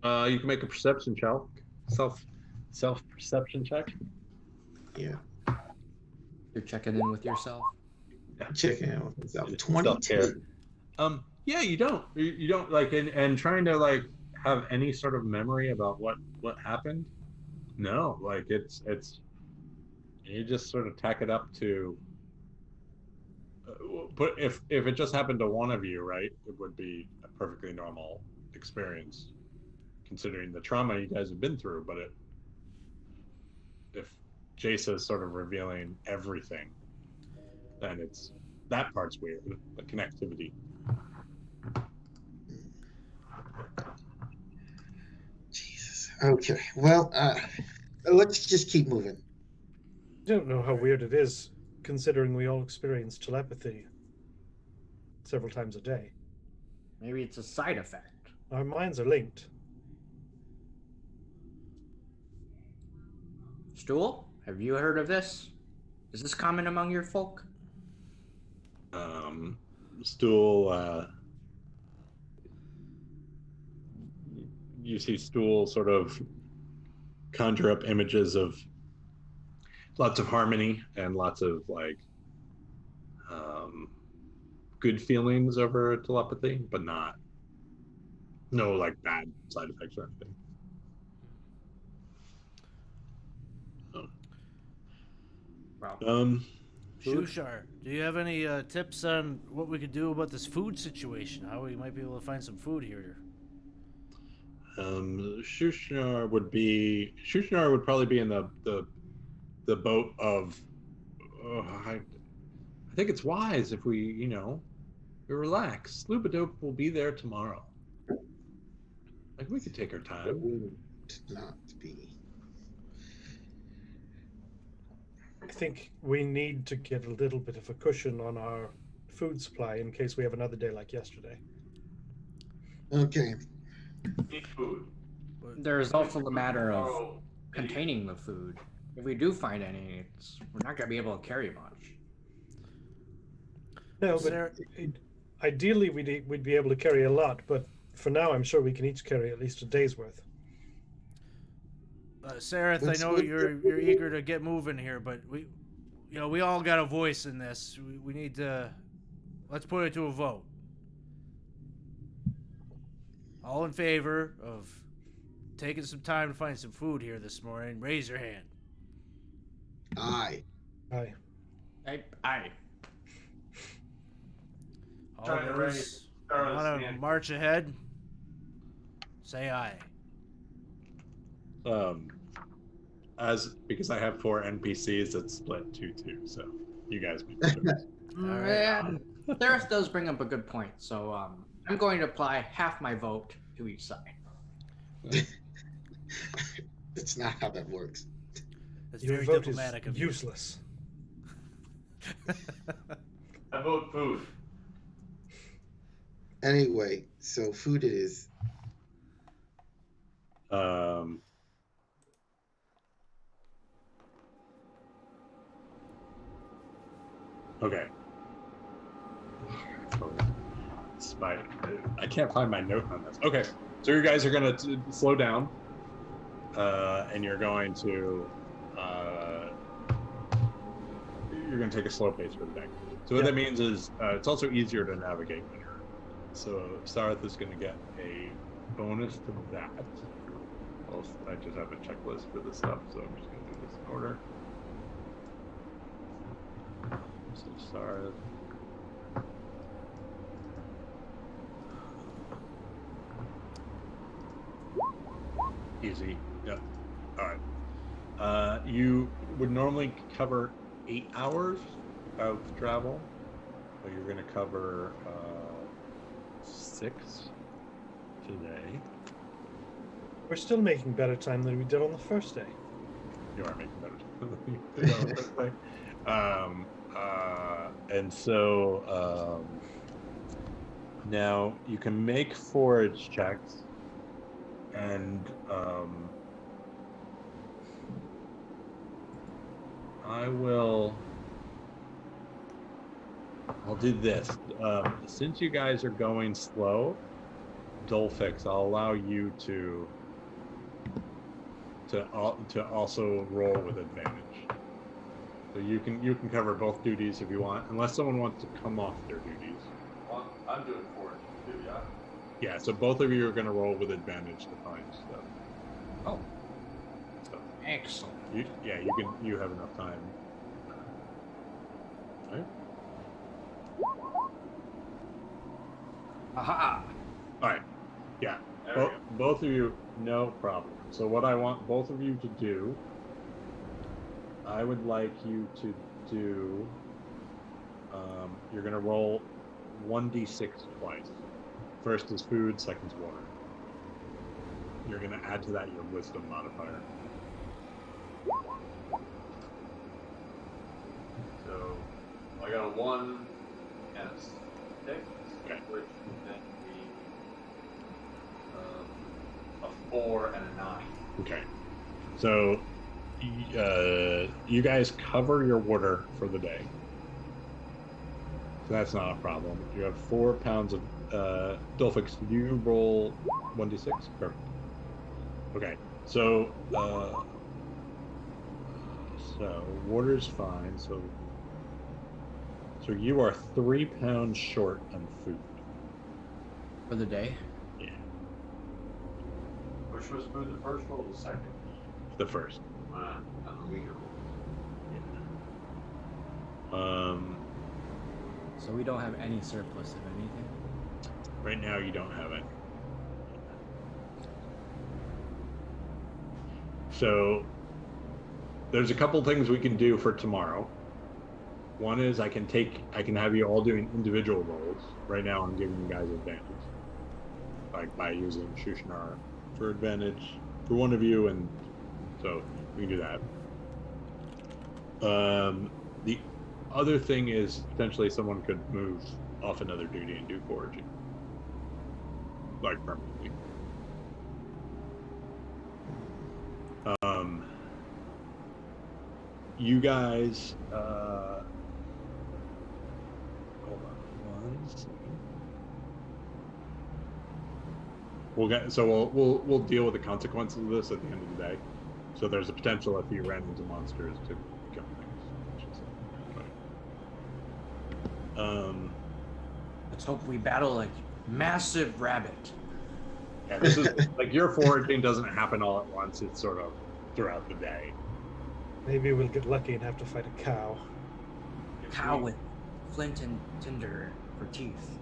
You can make a perception check. Self perception check. Yeah. You're checking in with yourself. Checking out with myself. Self-care. 22. Yeah, you don't like and trying to like have any sort of memory about what happened. No, like it's you just sort of tack it up to. But if it just happened to one of you, right, it would be a perfectly normal experience, considering the trauma you guys have been through. But if Jace is sort of revealing everything, then that part's weird. The connectivity. Jesus. Okay. Well, let's just keep moving. I don't know how weird it is, considering we all experience telepathy several times a day. Maybe it's a side effect. Our minds are linked. Stool, have you heard of this? Is this common among your folk? Stool. You see Stool sort of conjure up images of lots of harmony and lots of like good feelings over telepathy, but no like bad side effects or anything. Well, Shushar, do you have any tips on what we could do about this food situation? How we might be able to find some food here? Shushnar would probably be in the boat of. I think it's wise if we relax. Slubadope will be there tomorrow. Like we could take our time. Would not be. I think we need to get a little bit of a cushion on our food supply in case we have another day like yesterday. Okay. Eat food. there's also the matter of Tomorrow, containing the food. If we do find any, we're not going to be able to carry much. No, but Sarah- ideally we'd be able to carry a lot, but for now I'm sure we can each carry at least a day's worth. Sareth, I know you're eager to get moving here, but we all got a voice in this. We need to, let's put it to a vote. All in favor of taking some time to find some food here this morning, raise your hand. Aye. Aye. Aye. All Trying to those raise Scarlet's want to hand. march ahead, say aye. Because I have 4 NPCs, it's split 2-2. So you guys make the choice. All right. Yeah, Seraph does bring up a good point. So I'm going to apply half my vote to each side. That's not how that works. That's Your very vote diplomatic is of you. useless. I vote food. Anyway, so food it is. Okay. I can't find my note on this. Okay, so you guys are gonna slow down, and you're going to take a slow pace for the day. So what that means is it's also easier to navigate when you're. So Sareth is going to get a bonus to that. Also, I just have a checklist for this stuff, so I'm just going to do this in order. So sorry. Easy. Yep. All right. You would normally cover 8 hours of travel, but you're going to cover 6 today. We're still making better time than we did on the first day. You are making better time than you did on the first day. And so now you can make forage checks, and I'll do this. Since you guys are going slow, Dolphix, I'll allow you to also roll with advantage. So you can cover both duties if you want, unless someone wants to come off their duties. Well, I'm doing forage too, yeah. Yeah, so both of you are going to roll with advantage to find stuff. Oh, So excellent. you have enough time. Right? Aha! All right. Yeah. There we go. Both of you, no problem. So what I want both of you to do, I would like you to do. You're going to roll 1d6 twice. First is food, second is water. You're going to add to that your wisdom modifier. So I got a 1 and a 6, Okay. which would then be a 4 and a 9. Okay. So you guys cover your water for the day. So that's not a problem. You have 4 pounds of Dolphix. Did you roll 1d6? Perfect. Okay. So water's fine. So you are 3 pounds short on food. For the day. Yeah. Which was food, the first roll or the second? The first. On the weaker Yeah. So we don't have any surplus of anything. Right now you don't have it. So there's a couple things we can do for tomorrow. One is I can have you all doing individual rolls. Right now I'm giving you guys advantage. Like by using Shushanar for advantage for one of you, and so we can do that. The other thing is potentially someone could move off another duty and do foraging. Like permanently. You guys hold on one second. We'll deal with the consequences of this at the end of the day. So there's a potential if you ran into monsters to become things. I should say. But, Let's hope we battle a massive rabbit. yeah, this is like your foraging doesn't happen all at once. It's sort of throughout the day. Maybe we'll get lucky and have to fight a cow. Cow with flint and tinder for teeth.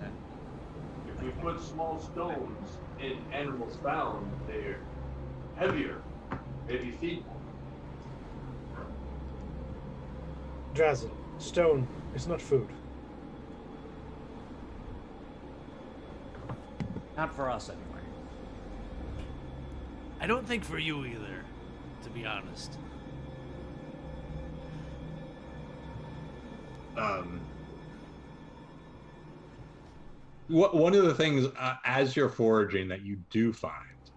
If we put small stones in animals found, they're heavier. Maybe feed more. Drazel, stone is not food. Not for us anyway. I don't think for you either, to be honest. One of the things as you're foraging that you do find,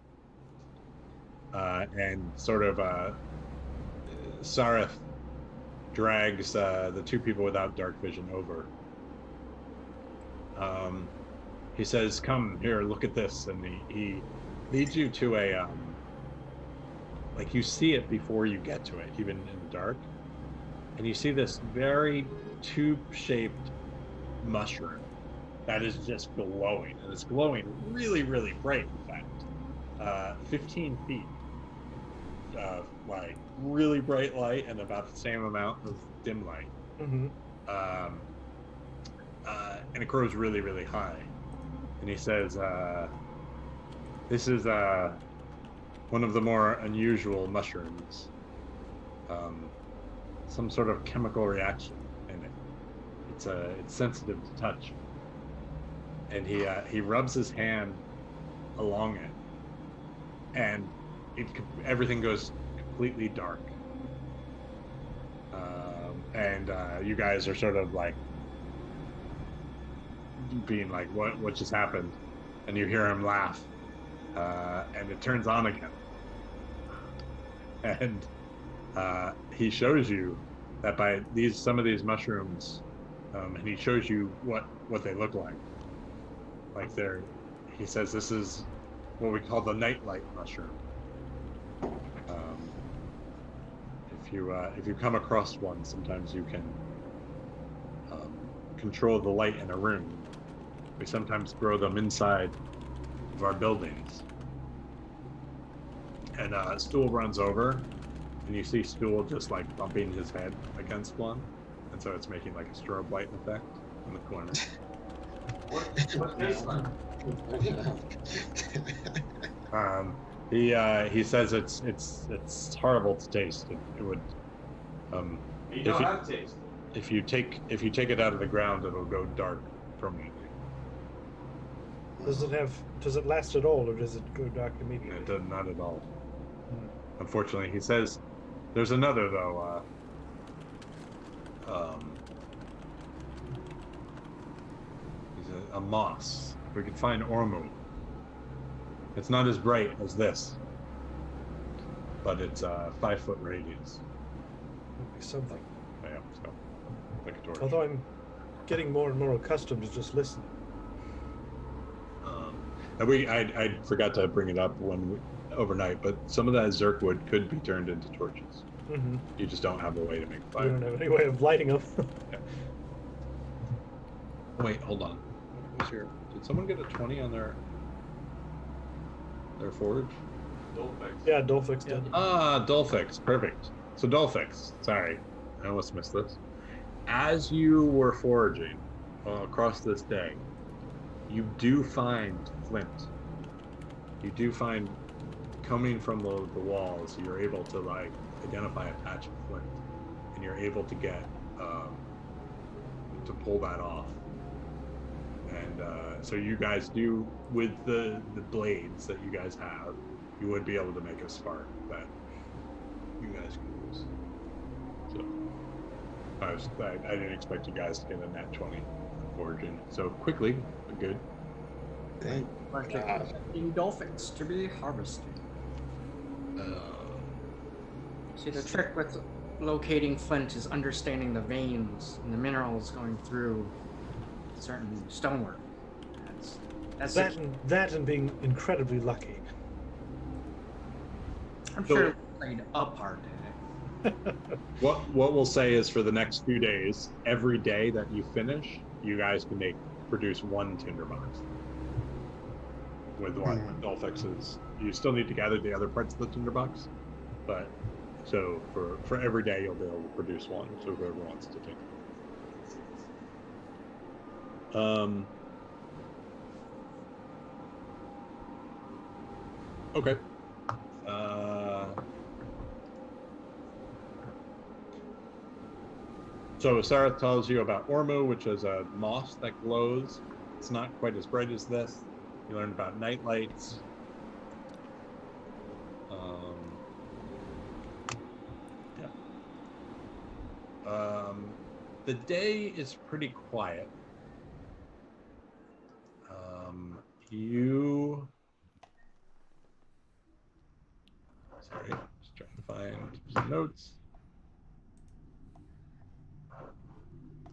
and sort of Sareth drags the two people without dark vision over. He says, "Come here, look at this," and he leads you to a like you see it before you get to it, even in the dark, and you see this very tube-shaped mushroom that is just glowing, and it's glowing really, really bright, in fact. 15 feet of like really bright light and about the same amount of dim light. Mm-hmm. And it grows really, really high. And he says, this is one of the more unusual mushrooms. Some sort of chemical reaction in it. It's sensitive to touch. And he rubs his hand along it, and everything goes completely dark. And you guys are sort of like being like, what just happened? And you hear him laugh, and it turns on again. And he shows you that by some of these mushrooms, and he shows you what they look like. Like he says this is what we call the nightlight mushroom. If you come across one, sometimes you can control the light in a room. We sometimes grow them inside of our buildings. And Stool runs over, and you see Stool just like bumping his head against one, and so it's making like a strobe light effect in the corner. What tastes like? He says it's horrible to taste. It would You don't have taste. if you take it out of the ground, it'll go dark permanently. Does it last at all, or does it go dark immediately? It does not at all. Unfortunately, he says there's another though. He's a moss. We could find Ormu. It's not as bright as this, but it's 5 foot radius. Might be something. Yeah, so like a torch. Although I'm getting more and more accustomed to just listening. And I forgot to bring it up overnight, but some of that Zerkwood could be turned into torches. Mm-hmm. You just don't have a way to make We fire. don't have any way of lighting them. Wait, hold on. Did someone get a 20 on their forge? Dolphin. Yeah, Dolphix did. Ah, Dolphix. Perfect. So Dolphix, sorry, I almost missed this. As you were foraging across this day, you do find flint. You do find, coming from the walls, you're able to like identify a patch of flint, and you're able to get to pull that off. And so you guys do, with the blades that you guys have, you would be able to make a spark that you guys can use. So I didn't expect you guys to get a nat 20 foraging so quickly, but good. Thank In dolphins to be harvested. See, the trick with locating flint is understanding the veins and the minerals going through certain stonework. That's That and being incredibly lucky. I'm sure it played a part in it. What we'll say is, for the next few days, every day that you finish, you guys can produce one tinderbox. With Dolphix's, you still need to gather the other parts of the tinderbox, but so for every day you'll be able to produce one. So whoever wants to take it. Okay. So Sarah tells you about Ormu, which is a moss that glows. It's not quite as bright as this. You learn about night lights. The day is pretty quiet. Sorry, just trying to find some notes.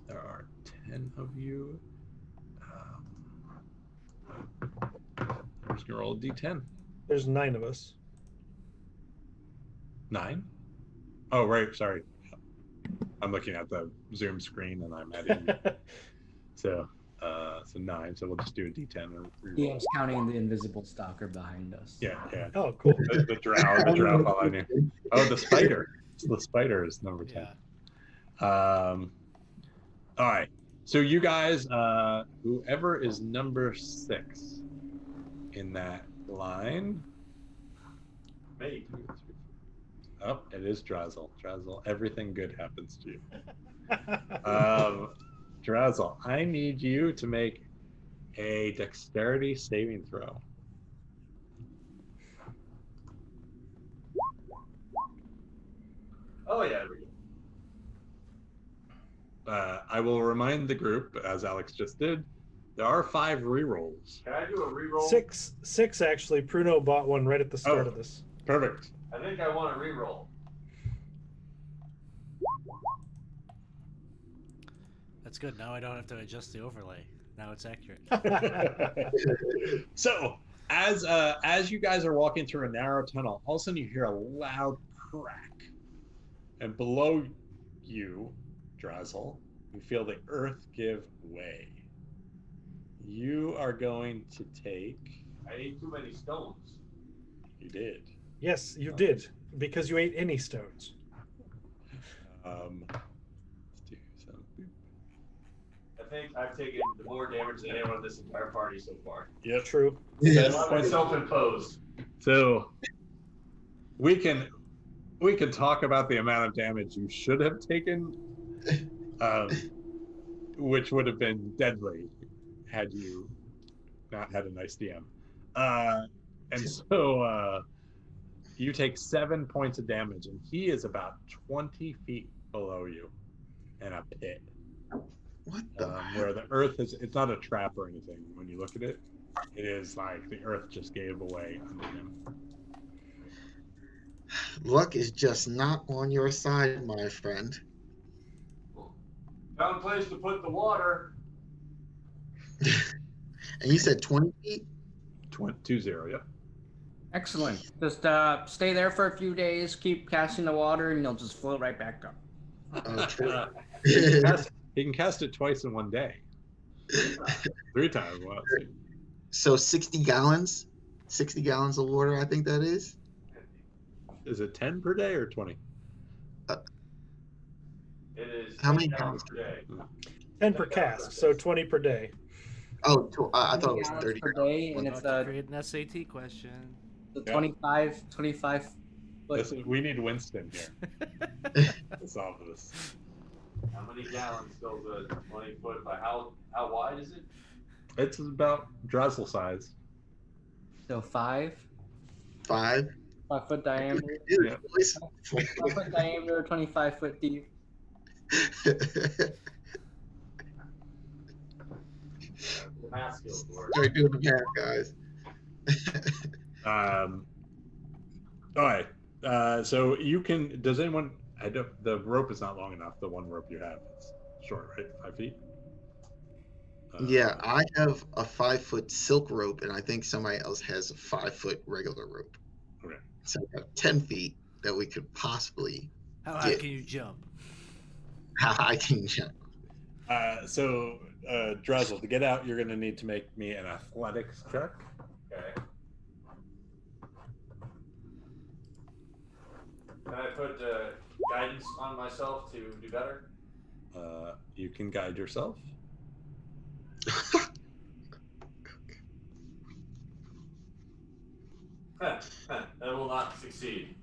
There are 10 of you. I'm just gonna roll a d10. There's 9 of us. 9? Oh, right. Sorry. I'm looking at the Zoom screen and I'm adding. So, So 9. So we'll just do a D10 and reroll. DM's counting the invisible stalker behind us. Yeah, yeah. Oh, cool. The drow following you. Oh, the spider. The spider is number 10. Yeah. All right. So you guys, whoever is number 6 in that line. Me. Oh, it is Drazel. Drazel, everything good happens to you. Drazel, I need you to make a dexterity saving throw. Oh yeah. There we go. I will remind the group, as Alex just did, there are 5 rerolls. Can I do a reroll? Six actually. Pruno bought one right at the start Oh. of this. Perfect. I think I want a reroll. That's good. Now I don't have to adjust the overlay. Now it's accurate. So, as you guys are walking through a narrow tunnel, all of a sudden you hear a loud crack, and below you, Drazel, you feel the earth give way. You are going to take. I ate too many stones. You did. Yes, you did, because you ate any stones. Let's do some. I think I've taken more damage than anyone in this entire party so far. Yep. True. Yes. Self-imposed. So we can talk about the amount of damage you should have taken, which would have been deadly had you not had a nice DM. And so you take 7 points of damage, and he is about 20 feet below you in a pit. What the? Where the earth it's not a trap or anything when you look at it. It is like the earth just gave away under him. Luck is just not on your side, my friend. Found a place to put the water. And you said 20 feet? 20, yep. Excellent. Just stay there for a few days, keep casting the water, and you'll just float right back up. Oh, true. He can cast it twice in one day. 3 times. Wow. So 60 gallons? 60 gallons of water, I think that is. Is it 10 per day or 20? It is. How many 10 gallons per day? 10 per cask, so 20 per day. Oh, I thought it was Gallons 30 per gallons. day, and it's About to create an SAT question. the Yeah. 25 foot. We need Winston here to solve this. How many gallons fills a 20 foot by how wide is it? It's about Drazel size. So 5 5? foot diameter, Dude, Yeah. boys. 5 foot diameter, 25 foot deep. Math skills work. Start doing the math, guys. All right. So you can. Does anyone? The rope is not long enough. The one rope you have is short, right? 5 feet. Yeah, I have a 5-foot silk rope, and I think somebody else has a 5-foot regular rope. Okay. So I have 10 feet that we could possibly. How high Yeah. can you jump? I can jump. So Drazel, to get out, you're going to need to make me an athletics check. Okay. Can I put guidance on myself to do better? You can guide yourself. That will not succeed.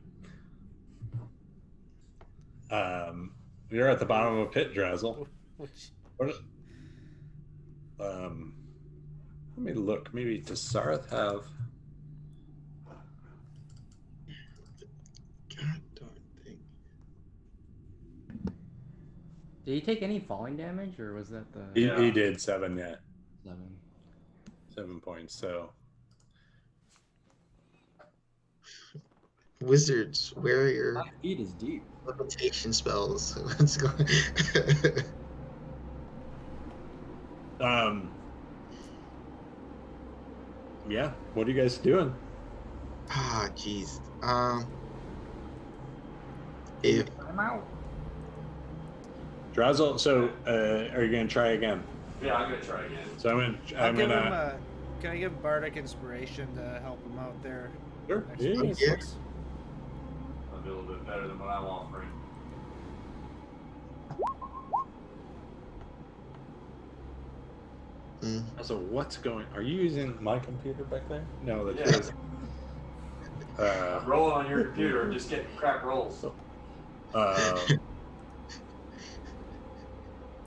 You're at the bottom of a pit, Drazel. Which- What? Let me look. Maybe does Sarth have? God darn thing. Did he take any falling damage, or was that the He did 7. Yeah, 7? 7 points. So Wizards, where are your 5 feet is deep. levitation spells? What's going? yeah. What are you guys doing? Ah, jeez. If I'm out. Drazel. So are you going to try again? Yeah, I'm gonna try again. So I'll I'm give him gonna. can I give him bardic inspiration to help him out there? Sure. Next Yeah. week? Yeah. I'll be a little bit better than what I'm offering. Mm. Also, what's going? Are you using my computer back there? No, that's Yeah. yours. I'm rolling on your computer and just getting crap rolls.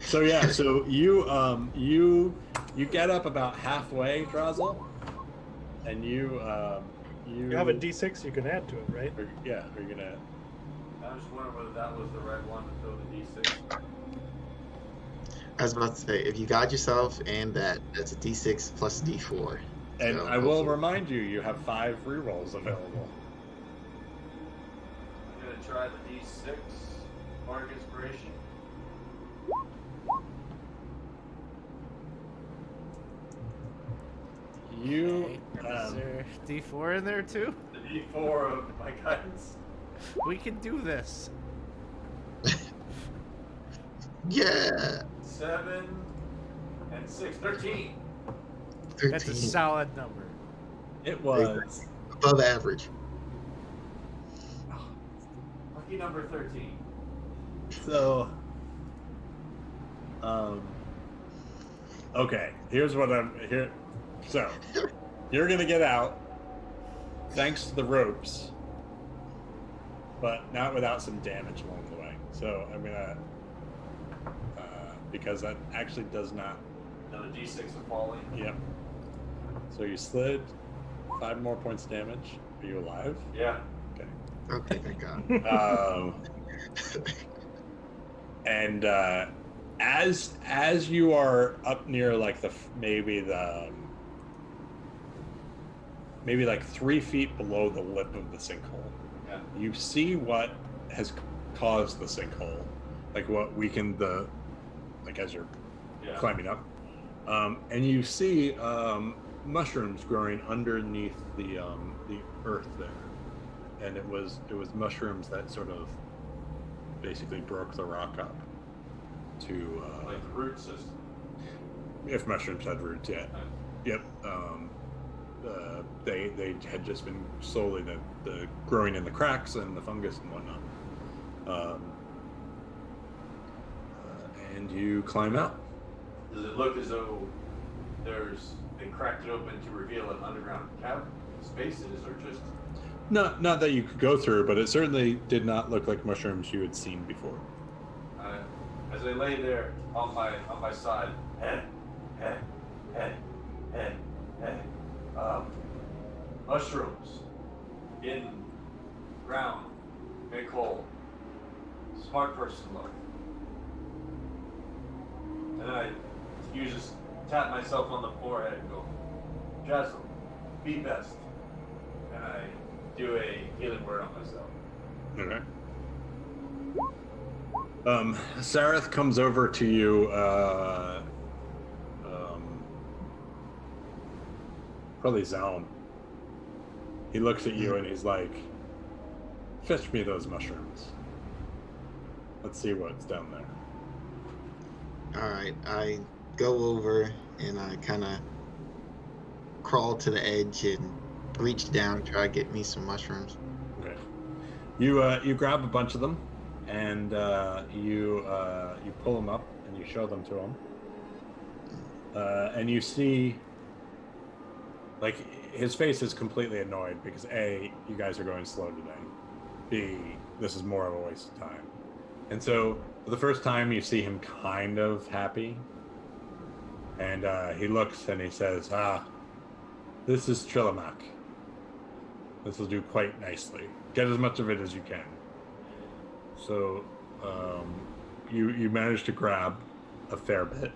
So yeah, so you get up about halfway, Drazel, and you You have a D6 you can add to it, right? Are you gonna? I was just wondering whether that was the right one to throw the D6. I was about to say, if you guide yourself and that's a D6 plus D4. And So I will hopefully- remind you, you have 5 rerolls available. I'm gonna try the D6 Bardic Inspiration. You Is there D4 in there too? The D4 of my guidance. We can do this. Yeah. 7 and 6. 13. 13. That's a solid number. it was Above average. Lucky number 13. so. Okay, here's what I'm here. So, you're gonna get out, thanks to the ropes, but not without some damage along the way. So I'm gonna, because that actually does not. Another D6 of falling. Yep. So you slid, 5 more points damage. Are you alive? Yeah. Okay. Okay, thank God. And as you are up near like maybe like 3 feet below the lip of the sinkhole, Yeah. you see what has caused the sinkhole, like what weakened the, like as you're Yeah. climbing up, and you see mushrooms growing underneath the earth there, and it was mushrooms that sort of basically broke the rock up to Like the root system. if mushrooms had roots yet. Yep. They had just been slowly the growing in the cracks and the fungus and whatnot. And you climb out. Does it look as though they cracked it open to reveal an underground cavern spaces, or just Not that you could go through, but it certainly did not look like mushrooms you had seen before. as I lay there on my side, mushrooms in ground, big hole, smart person look, and then I tap myself on the forehead and go, Jazzle, be best, and I do a healing word on myself. Okay. Sareth comes over to you, probably Zalm. He looks at you and he's like, fetch me those mushrooms. Let's see what's down there. All right, I go over and I kind of crawl to the edge and reach down, try to get me some mushrooms. Okay. You grab a bunch of them, and you pull them up and you show them to him, and you see, like, his face is completely annoyed because A, you guys are going slow today. B, this is more of a waste of time. And so for the first time you see him kind of happy, and he looks and he says, this is Trillamak. This will do quite nicely. Get as much of it as you can. So you managed to grab a fair bit.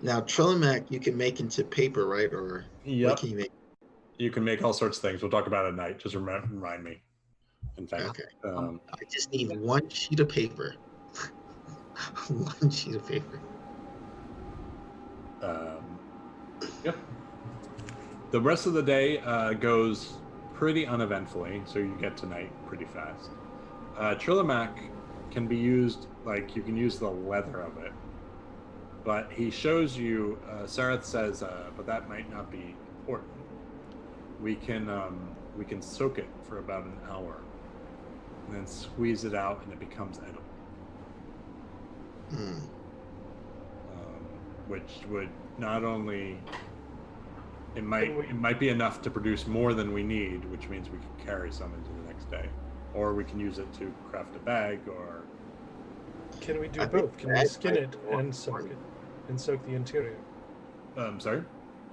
Now, Trillamak you can make into paper, right? Or Yep. what can you make? You can make all sorts of things. We'll talk about it at night. Just remind me. In fact, Okay. I just need one sheet of paper. One sheet of paper. Yep. The rest of the day goes pretty uneventfully, so you get to night pretty fast. Trillamak can be used, like, you can use the leather of it But he shows you. Sareth says, but that might not be important. We can soak it for about an hour, and then squeeze it out, and it becomes edible. Hmm. Which would not only it might be enough to produce more than we need, which means we can carry some into the next day, or we can use it to craft a bag. Or Can we do I think both? Can we that's skin like it more and soak it, and soak the interior? sorry,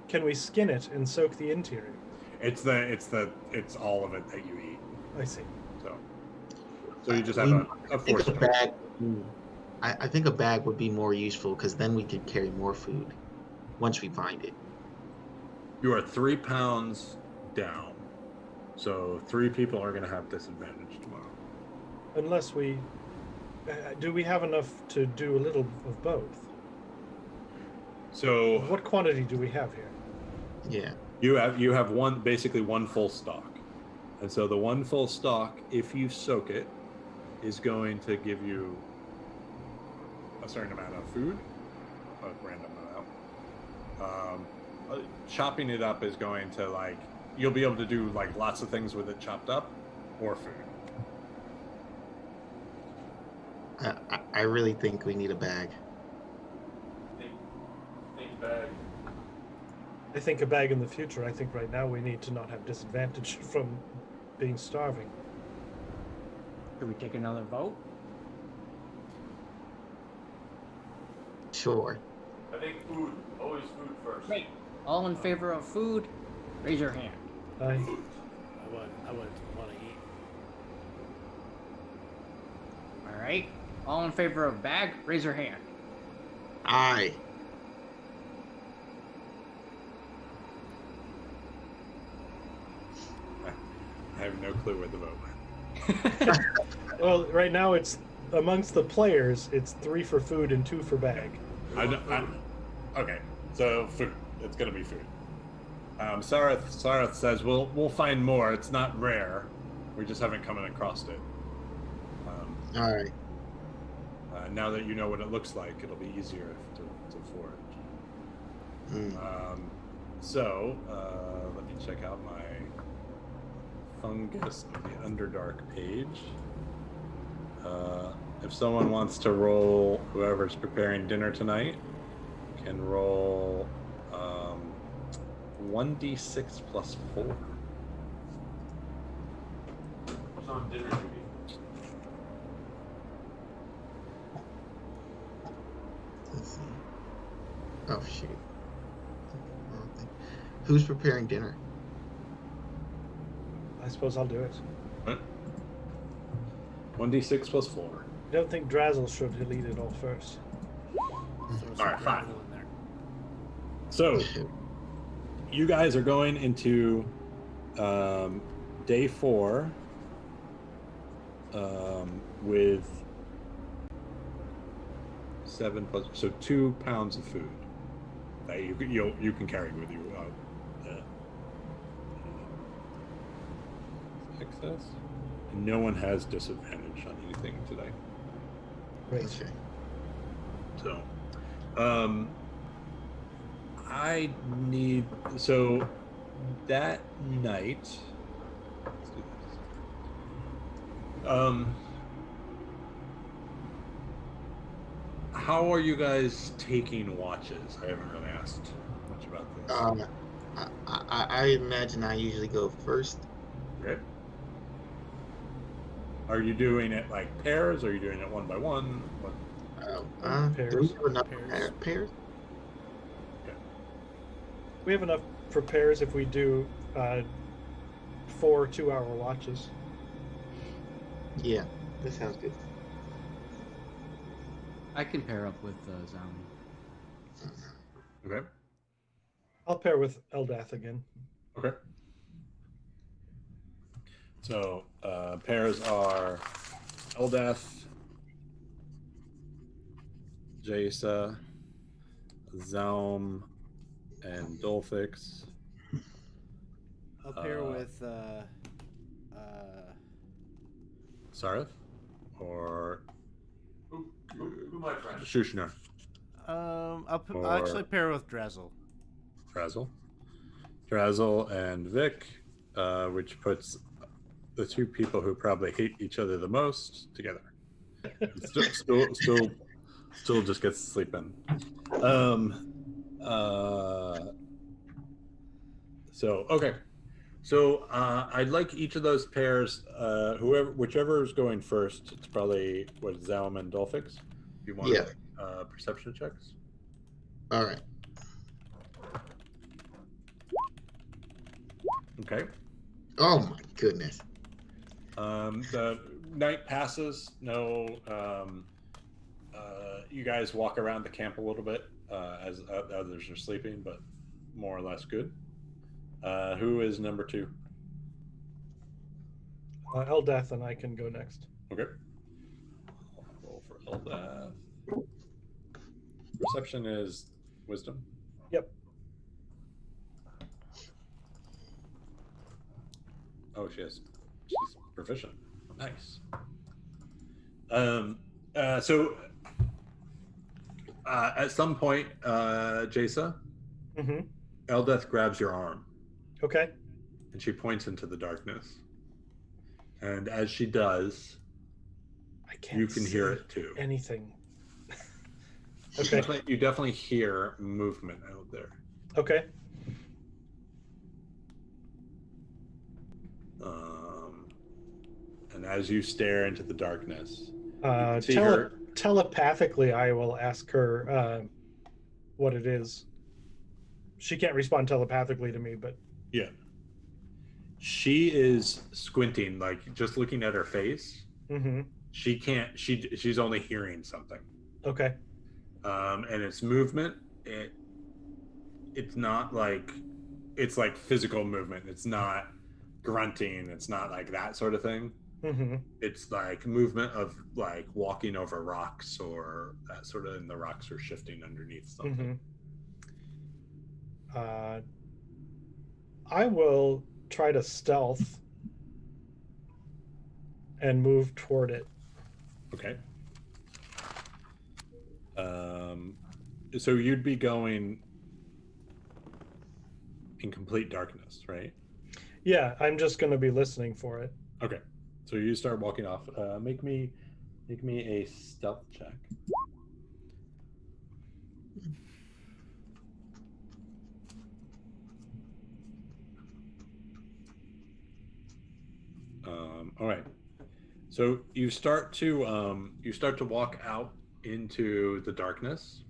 Can we skin it and soak the interior? it's all of it that you eat. I see. So you just have a I think force. a bag. I think a bag would be more useful because then we could carry more food once we find it. You are 3 pounds down, so 3 people are going to have disadvantage tomorrow. Unless we, do we have enough to do a little of both? So What quantity do we have here? Yeah. you have basically one full stock, and so the one full stock, if you soak it, is going to give you a certain amount of food, a random amount. Chopping it up is going to you'll be able to do lots of things with it chopped up, or food. I really think we need a bag. Think bag. I think a bag in the future. I think right now we need to not have disadvantage from being starving. Should we take another vote? Sure. I think food. Always food first. Great. All in favor of food, raise your hand. I Food. I would want to eat. All right. All in favor of bag, raise your hand. Aye. I have no clue where the vote went. well, right now it's amongst the players. It's 3 for food and 2 for bag. Okay, so food. It's gonna be food. Sareth says we'll find more. It's not rare. We just haven't come across it. All right. Now that you know what it looks like, it'll be easier to forage. Mm. So let me check out my fungus of the Underdark page. If someone wants to roll, whoever's preparing dinner tonight can roll 1d6 plus 4. Who's on dinner duty? Let's see. Oh shoot. Wrong thing. Who's preparing dinner? I suppose I'll do it. What? 1d6 plus 4. I don't think Drazzle should. He'll eat it all first. Throw some All right, fine. gravel in there. So you guys are going into day 4 with 7 plus, so 2 pounds of food that you can carry with you. Excess. And no one has disadvantage on anything today. Great. Okay. So, I need, so that night, let's do this. How are you guys taking watches? I haven't really asked much about this. I imagine I usually go first. Okay. Are you doing it like pairs? Or are you doing it one by one? What? Pairs. Do we have enough Pairs. pairs? We have enough for pairs if we do 4 2-hour watches. Yeah, that sounds good. I can pair up with Zaun. Okay. I'll pair with Eldath again. Okay. So pairs are Eldath, Jaisa, Zaum, and Dolphix. I'll pair Uh, with Sareth, or Who my friend? Shushnar. I'll actually pair with Drazzle. Drazzle and Vic, which puts the two people who probably hate each other the most together. Still just gets to sleep in. Okay. So I'd like each of those pairs, whichever is going first. It's probably Zaum and Dolphix. If you want perception checks. All right. Okay. Oh my goodness. The night passes. No. You guys walk around the camp a little bit as others are sleeping, but more or less good. Who is number 2? Eldath and I can go next. Okay. I'll roll for Eldath. Perception is wisdom. Yep. Oh, she's proficient. Nice. At some point, Jasa, Mm-hmm. Eldath grabs your arm Okay. and she points into the darkness. And as she does, I can't you can see hear it too. anything. You Okay. definitely hear movement out there. Okay. And as you stare into the darkness, you can see her. Telepathically, I will ask her what it is. She can't respond telepathically to me, but Yeah. She is squinting, like just looking at her face. mm-hmm. She can't. She's only hearing something. Okay. And its movement, it's not like, it's like physical movement. It's not grunting. It's not like that sort of thing. Mm-hmm. It's like movement of like walking over rocks or that sort of, and the rocks are shifting underneath something. Mm-hmm. I will try to stealth and move toward it. Okay. So you'd be going in complete darkness, right? Yeah, I'm just going to be listening for it. Okay. So you start walking off. Make me a stealth check. All right. So you start to walk out into the darkness,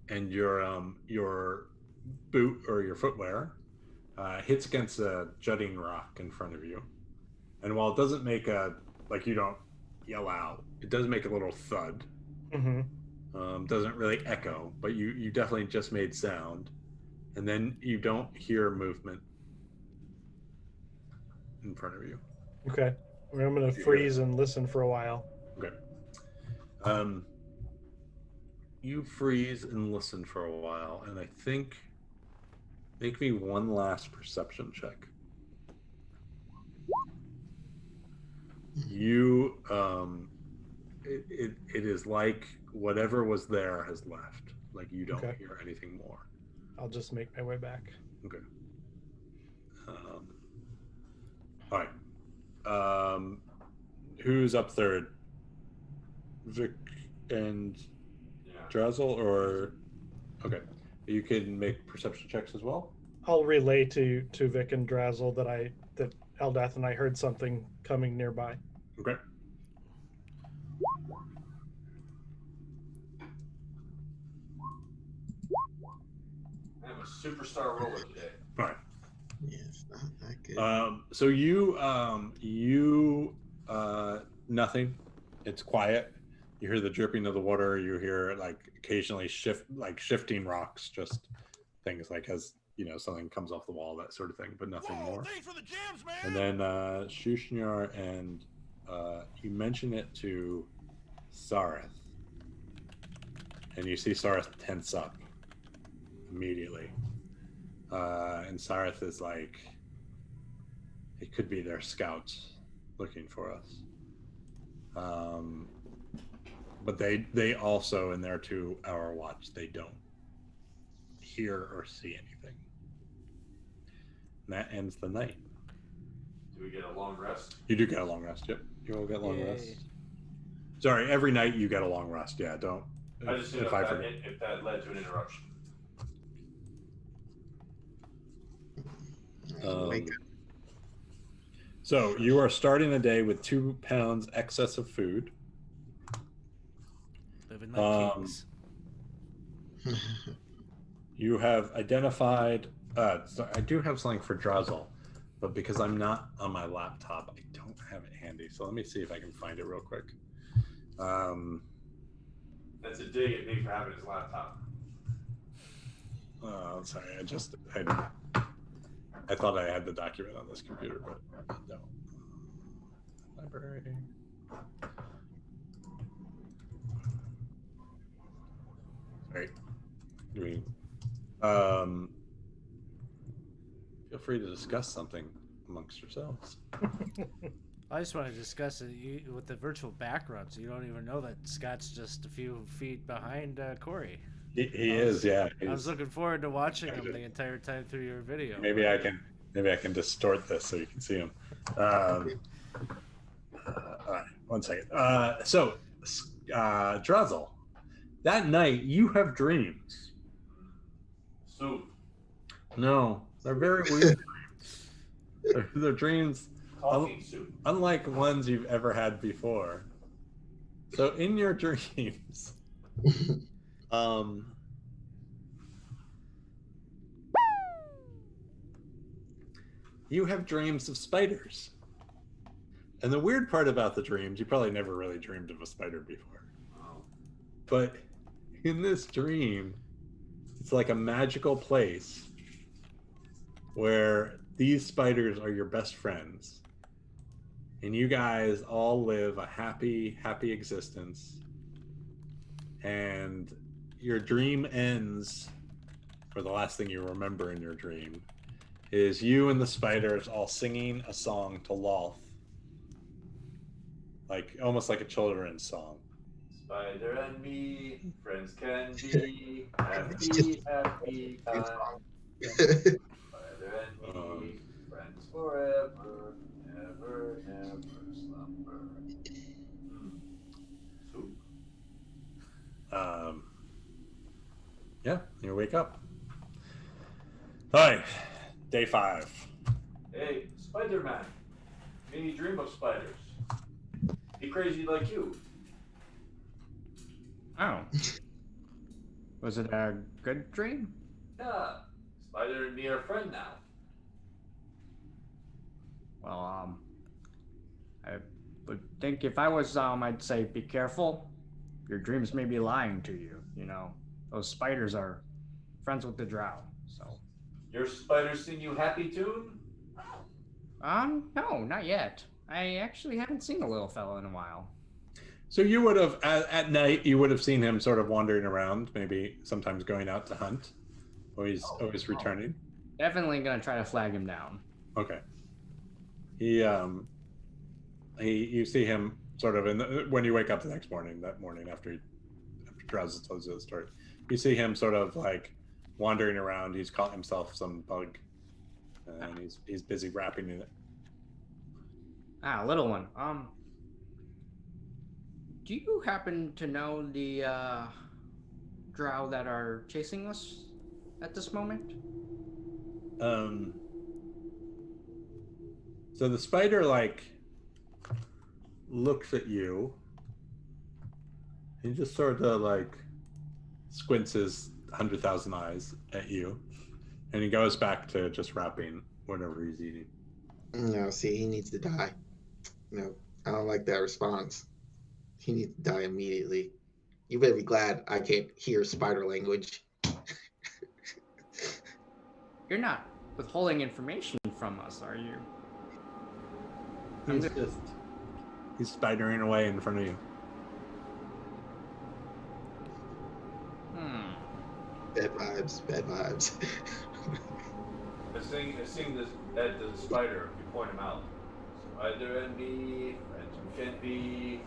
and your boot or your footwear hits against a jutting rock in front of you. And while it doesn't make you don't yell out, it does make a little thud. Mm-hmm. Doesn't really echo, but you definitely just made sound. And then you don't hear movement in front of you. Okay. Well, I'm going to freeze and listen for a while. Okay. You freeze and listen for a while, and I think make me one last perception check. You it is like whatever was there has left. Like you don't Okay. hear anything more. I'll just make my way back. Okay. All right. Who's up third? Vic and Drazzle, or okay? You can make perception checks as well. I'll relay to Vic and Drazzle that Eldath and I heard something coming nearby. Okay. I'm a superstar roller today. All right. Yes, not that good. So you nothing. It's quiet. You hear the dripping of the water. You hear like occasionally shifting rocks, just things like as something comes off the wall, that sort of thing, but nothing more. Thanks for the jams, man. And then Shushnyar and you mention it to Sareth, and you see Sareth tense up immediately. And Sareth is like, it could be their scouts looking for us. But they also in their 2-hour watch they don't hear or see anything. And that ends the night. Do we get a long rest? You do get a long rest. Yep, you will get long Yay. rest. Sorry, every night you get a long rest. Yeah, don't. I just didn't know if that led to an interruption. Wake up. So you are starting the day with 2 pounds excess of food. Living like Um, kings. You have identified. So I do have something for Drazel, but because I'm not on my laptop, I don't have it handy. So let me see if I can find it real quick. That's a dig at me for having his laptop. Sorry, I thought I had the document on this computer, but I don't. Library. Sorry. Feel free to discuss something amongst yourselves. I just want to discuss it with the virtual background, so you don't even know that Scott's just a few feet behind Corey. He is, yeah. I was he's- looking forward to watching him the entire time through your video. Maybe I can distort this so you can see him. All right, 1 second. So, Drazel, that night you have dreams. Soup. No, they're very weird dreams. They're dreams Talking soup. unlike ones you've ever had before. So in your dreams, you have dreams of spiders. And the weird part about the dreams, you probably never really dreamed of a spider before. But in this dream, it's like a magical place where these spiders are your best friends. And you guys all live a happy, happy existence. And your dream ends, or the last thing you remember in your dream, is you and the spiders all singing a song to Lolth. Like, almost like a children's song. Spider and me, friends can be happy, happy time. Spider and me, friends forever, never, never slumber. Soup. Yeah, you wake up. All right, day 5. Hey, Spider-Man. Made me dream of spiders. Be crazy like you. Oh. Was it a good dream? Yeah. Spider and me are friends now. Well, I would think if I was, I'd say be careful. Your dreams may be lying to you. You know, those spiders are friends with the drow. So, Your spider sing you happy tune? no, not yet. I actually haven't seen the little fellow in a while. So you would have, at night, you would have seen him sort of wandering around, maybe sometimes going out to hunt. Always returning. Definitely gonna try to flag him down. Okay. You see him sort of when you wake up the next morning, after Drazel tells you the story, you see him sort of like wandering around. He's caught himself some bug, and he's busy wrapping in it. Ah, little one. Do you happen to know the drow that are chasing us at this moment? So the spider like looks at you. He just sort of like squints his 100,000 eyes at you, and he goes back to just wrapping whatever he's eating. No, see, he needs to die. No, I don't like that response. He needs to die immediately. You better be glad I can't hear spider language. You're not withholding information from us, are you? He's spidering away in front of you. Bad vibes, bad vibes. I sing this at the spider. You point him out. Spider and me, friends who can be.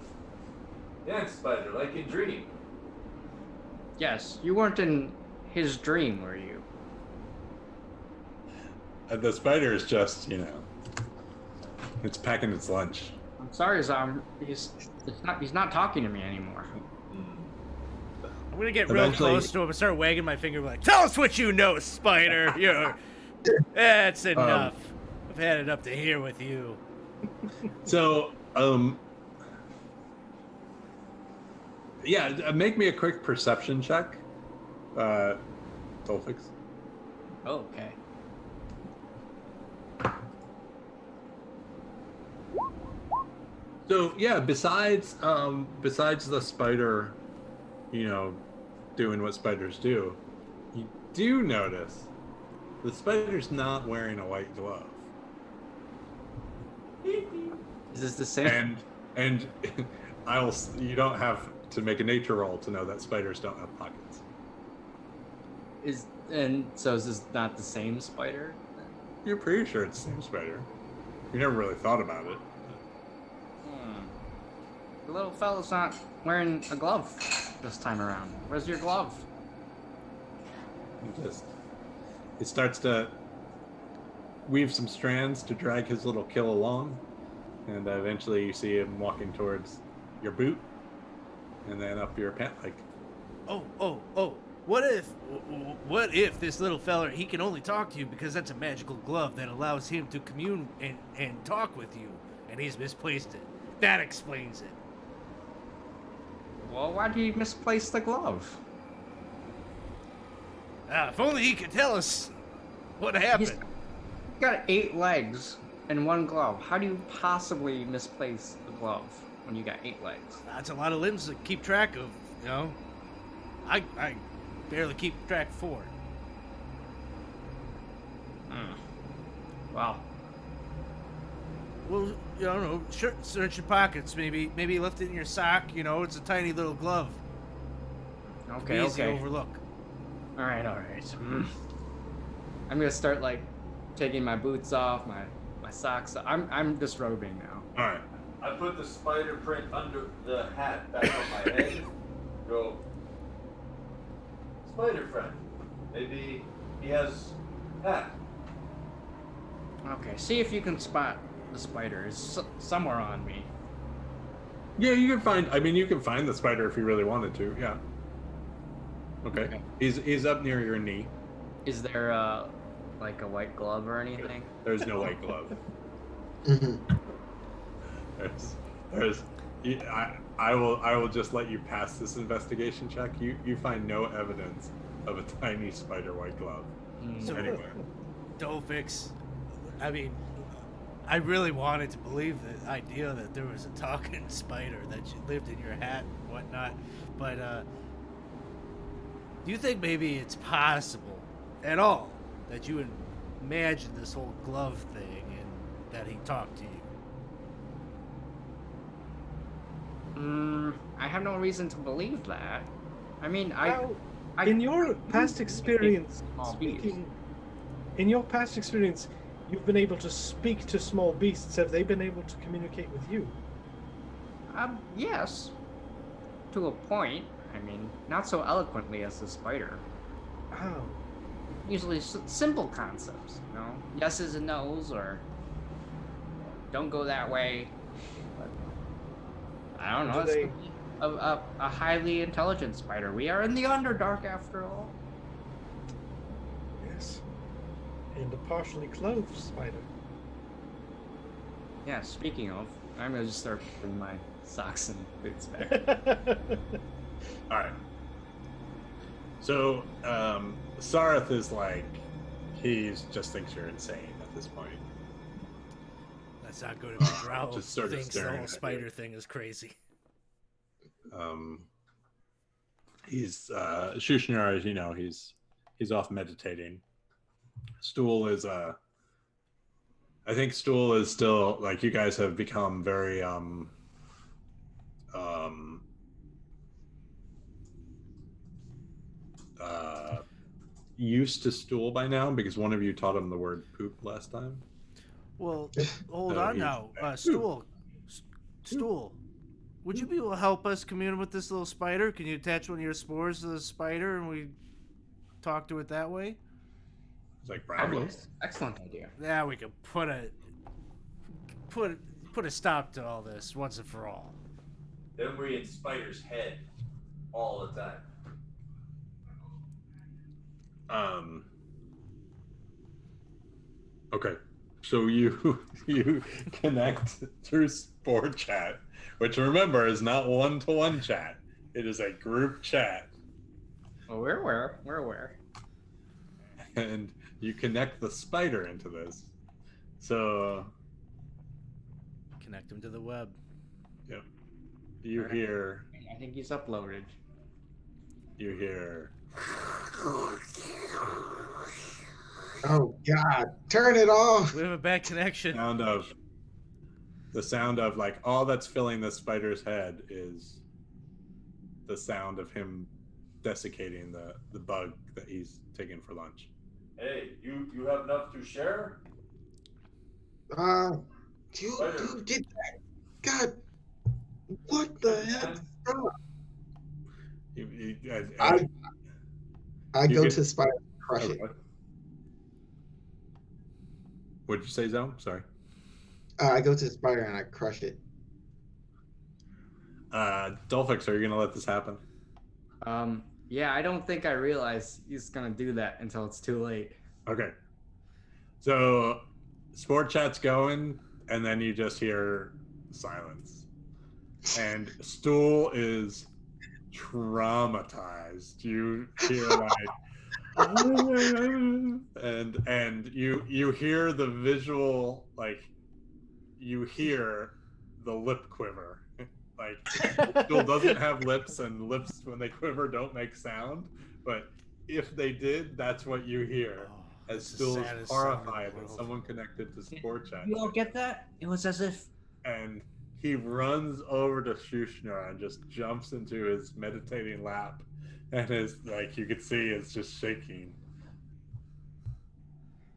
Dance spider, like in Dream. Yes, you weren't in his dream, were you? The spider is just, it's packing its lunch. I'm sorry, Zom. He's not talking to me anymore. I'm gonna get real Eventually- close to him and start wagging my finger like, tell us what you know, Spider. That's enough. I've had it up to here with you. So, yeah, make me a quick perception check, Dolphix. Oh, okay. So yeah, besides the spider, doing what spiders do, you do notice the spider's not wearing a white glove, Is this the same? and you don't have to make a nature roll to know that spiders don't have pockets. So is this not the same spider? You're pretty sure it's the same spider. You never really thought about it. The little fella's not wearing a glove this time around. Where's your glove? It starts to weave some strands to drag his little kill along, and eventually you see him walking towards your boot, and then up your pant leg. Oh. What if this little feller, he can only talk to you because that's a magical glove that allows him to commune and talk with you, and he's misplaced it. That explains it. Well, why do you misplace the glove? If only he could tell us what happened. He's got 8 legs and 1 glove. How do you possibly misplace the glove when you got 8 legs? That's a lot of limbs to keep track of, I barely keep track of 4. Wow. Well, I don't know. Search your pockets. Maybe you left it in your sock. It's a tiny little glove. Okay, Easy to overlook. All right. I'm gonna start taking my boots off, my socks off. I'm disrobing now. All right. I put the spider print under the hat back on my head. Go. Spider friend. Maybe he has hat. Okay, see if you can spot the spider. It's somewhere on me. Yeah, you can find. I mean, you can find the spider if you really wanted to. Yeah. Okay. He's up near your knee. Is there a white glove or anything? There's no white glove. I will just let you pass this investigation check. You find no evidence of a tiny spider white glove So- anywhere. Dolphix, I mean, I really wanted to believe the idea that there was a talking spider that lived in your hat and whatnot, but do you think maybe it's possible at all that you imagined this whole glove thing and that he talked to you? I have no reason to believe that. I mean, Now, in your past experience, in your past experience, you've been able to speak to small beasts. Have they been able to communicate with you? Yes, to a point. I mean, not so eloquently as the spider. How? Usually simple concepts, yeses and nos, or don't go that way. But I don't know. Do It's a highly intelligent spider. We are in the Underdark after all. Yes. And a partially clothed spider. Yeah, speaking of, I'm gonna just start putting my socks and boots back. All right. So, Sareth is he just thinks you're insane at this point. That's not good if Drow Just sort of thinks the staring whole at spider you. thing is crazy. He's Shushnar, as you know, he's off meditating. Stool is I think Stool is still you guys have become very used to Stool by now because one of you taught him the word poop last time. Well, hold So on he's now. back. Stool. Would you be able to help us commune with this little spider? Can you attach one of your spores to the spider and we talk to it that way? It's like brown. Fabulous. Excellent idea. Yeah, we could put a stop to all this once and for all. Then we're in Spider's head all the time. Okay. So you connect through Spore Chat, which remember is not one-to-one chat. It is a group chat. Well, we're aware. We're aware. And you connect the spider into this. So Connect him to the web. yeah. You hear I think he's uploaded. Oh God! Turn it off. We have a bad connection. the sound of like all that's filling the spider's head is the sound of him desiccating the bug that he's taking for lunch. Hey, you have enough to share? You did that. God, what the heck? I You go get- to Spider and crush it. What'd you say, Zone? Sorry. I go to Spider and I crush it. Dolphix, are you gonna let this happen? Yeah, I don't think I realized he's gonna do that until it's too late. Okay. So Sport Chat's going, and then you just hear silence. And Stool is traumatized. You hear like and you hear the visual, like you hear the lip quiver. Like Stool doesn't have lips, and lips when they quiver don't make sound, but if they did, that's what you hear. Oh, As it's the Stool is saddest song in the horrified that world. someone connected to Sport Chat. You all get that? It was as if And he runs over to Shushna and just jumps into his meditating lap, and his like you could see it's just shaking.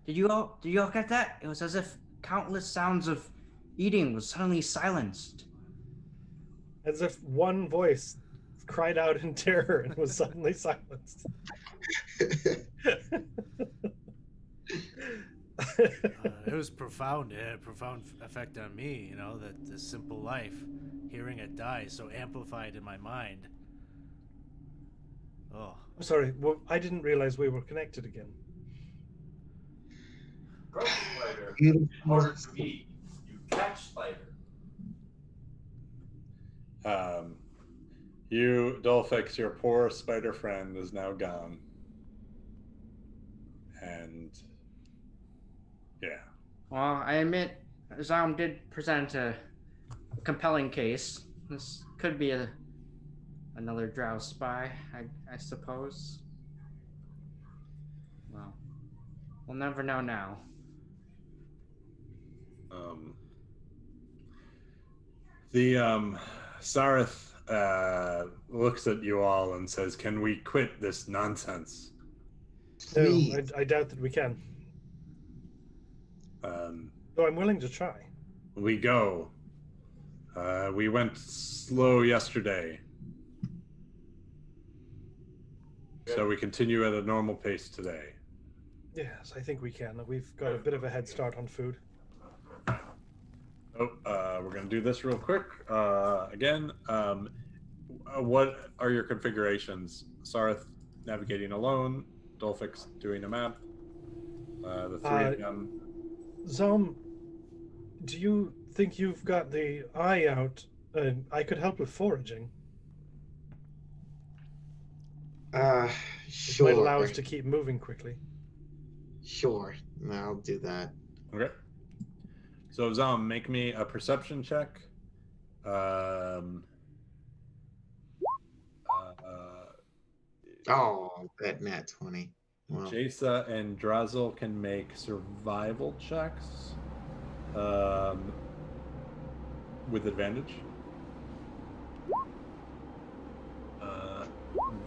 Did you all get that? It was as if countless sounds of eating was suddenly silenced. As if one voice cried out in terror and was suddenly silenced. It was profound. It had a profound effect on me, you know, that the simple life, hearing it die, so amplified in my mind. Oh, I'm sorry, well, I didn't realize we were connected again. Crush Spider. Beautiful. In order to eat, you catch Spider. You, Dolphix, your poor spider friend, is now gone. And yeah. Well, I admit, Zaum did present a compelling case. This could be another drow spy, I suppose. Well, we'll never know now. Sareth looks at you all and says, "Can we quit this nonsense?" No, Please. I doubt that we can. Though I'm willing to try. We go. We went slow yesterday, so we continue at a normal pace today. Yes, I think we can. We've got a bit of a head start on food. We're gonna do this real quick. Again, what are your configurations? Sareth navigating alone, Dolphix doing a map. The three of them. Zom, do you think you've got the eye out? I could help with foraging. It Sure. might allow us to keep moving quickly. Sure. I'll do that. Okay. So Zom, make me a perception check. Oh, that nat 20. Well, Jasa and Drazel can make survival checks with advantage.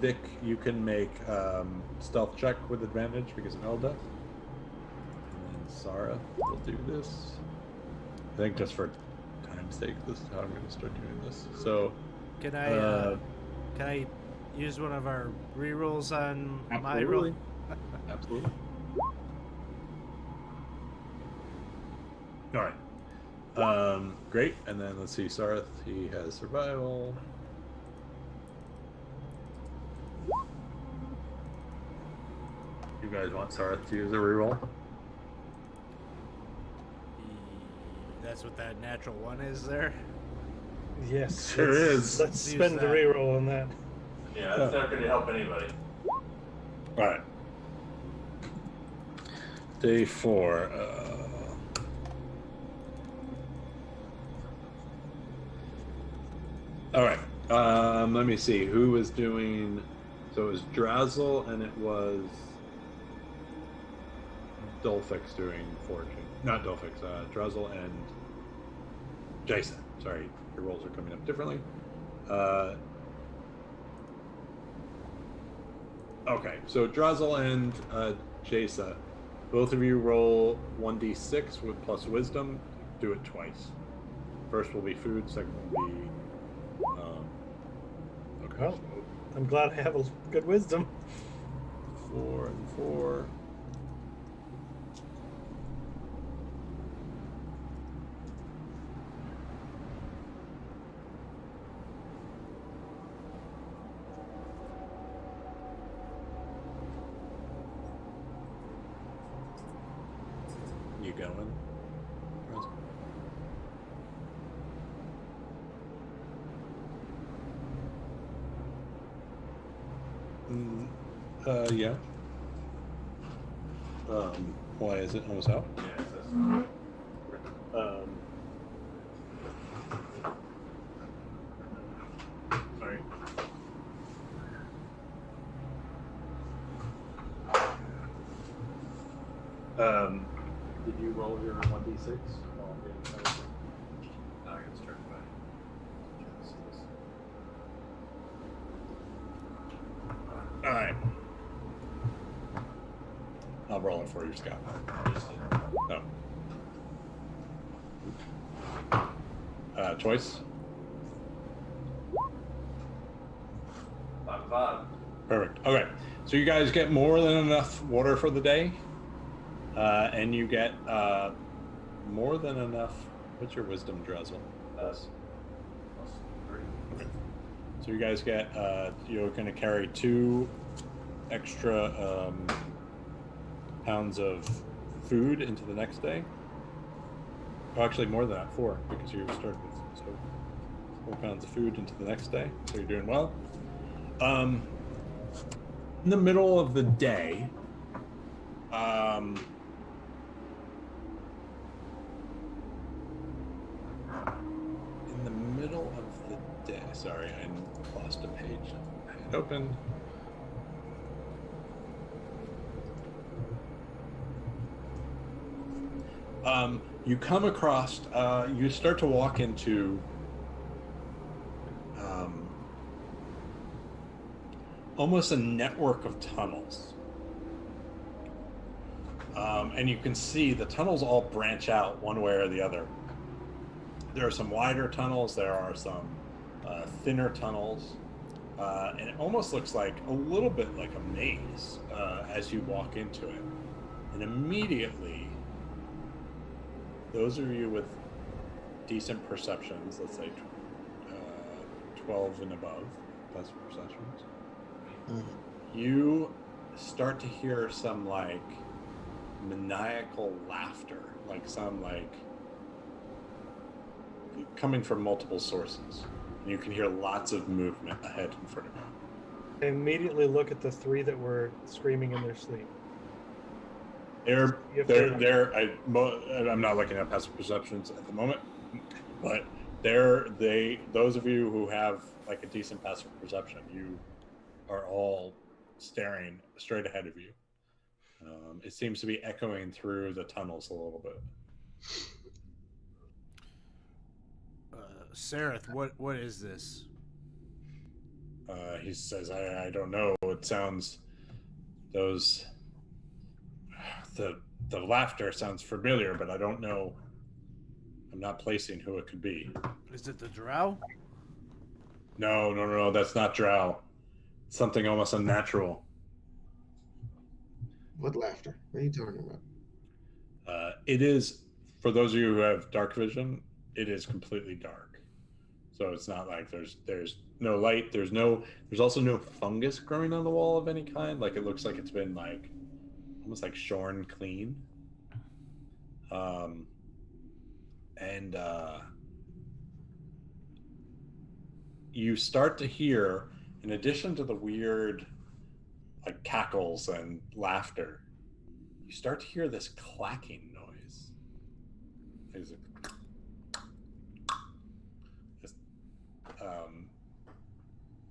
Vic, you can make stealth check with advantage because of Elda. And then Sarah will do this. I think just for time's sake, this is how I'm going to start doing this. So, Can I use one of our rerolls on my roll? Absolutely. All right. Great. And then let's see, Sarth, he has survival. You guys want Sarth to use a reroll? That's what that natural one is there. Yes. Sure let's- is. Let's Use spend the that. reroll on that. Yeah, that's not going to help anybody. All right. Day 4. All right. Let me see. Who was doing? So it was Drazzle and it was Dolphix doing foraging. Not Dolphix. Drazzle and Jason. Sorry, your rolls are coming up differently. Okay, so Drazzle and Jason, both of you roll 1d6 with plus wisdom. Do it twice. First will be food. Second will be. Okay. Well, I'm glad I have a good wisdom. 4 and 4. You going? Drazzle? Yeah. Why is it almost out? Yeah, that's Sorry. Did you roll your 1d6? now I get started by. All right. I'll roll it for you, Scott. No. Choice. 5-5. Perfect. Okay. So you guys get more than enough water for the day, and you get more than enough. What's your wisdom, Drazzle? Plus 3. Okay. So you guys get. You're going to carry 2 extra pounds of food into the next day. Oh, actually, more than that, 4, because you started with 4 pounds of food into the next day. So you're doing well. In the middle of the day, in the middle of the day, sorry, I lost a page I had opened. You come across, you start to walk into almost a network of tunnels. And you can see the tunnels all branch out one way or the other. There are some wider tunnels, there are some thinner tunnels, and it almost looks like a little bit like a maze as you walk into it. And immediately, those of you with decent perceptions, let's say 12 and above, plus perceptions, you start to hear some like maniacal laughter, like some like coming from multiple sources. And you can hear lots of movement ahead in front of you. I immediately look at the 3 that were screaming in their sleep. I'm not looking at passive perceptions at the moment, but those of you who have like a decent passive perception, you are all staring straight ahead of you. It seems to be echoing through the tunnels a little bit. Sareth, what is this? He says, I don't know. It sounds the laughter sounds familiar, but I don't know I'm not placing who it could be. Is it the drow? No. That's not drow. Something almost unnatural. What laughter? What are you talking about? It is, for those of you who have dark vision, it is completely dark. So it's not like there's no light. There's also no fungus growing on the wall of any kind. Like it looks like it's been like almost like shorn clean. And you start to hear, in addition to the weird like cackles and laughter, you start to hear this clacking noise. There's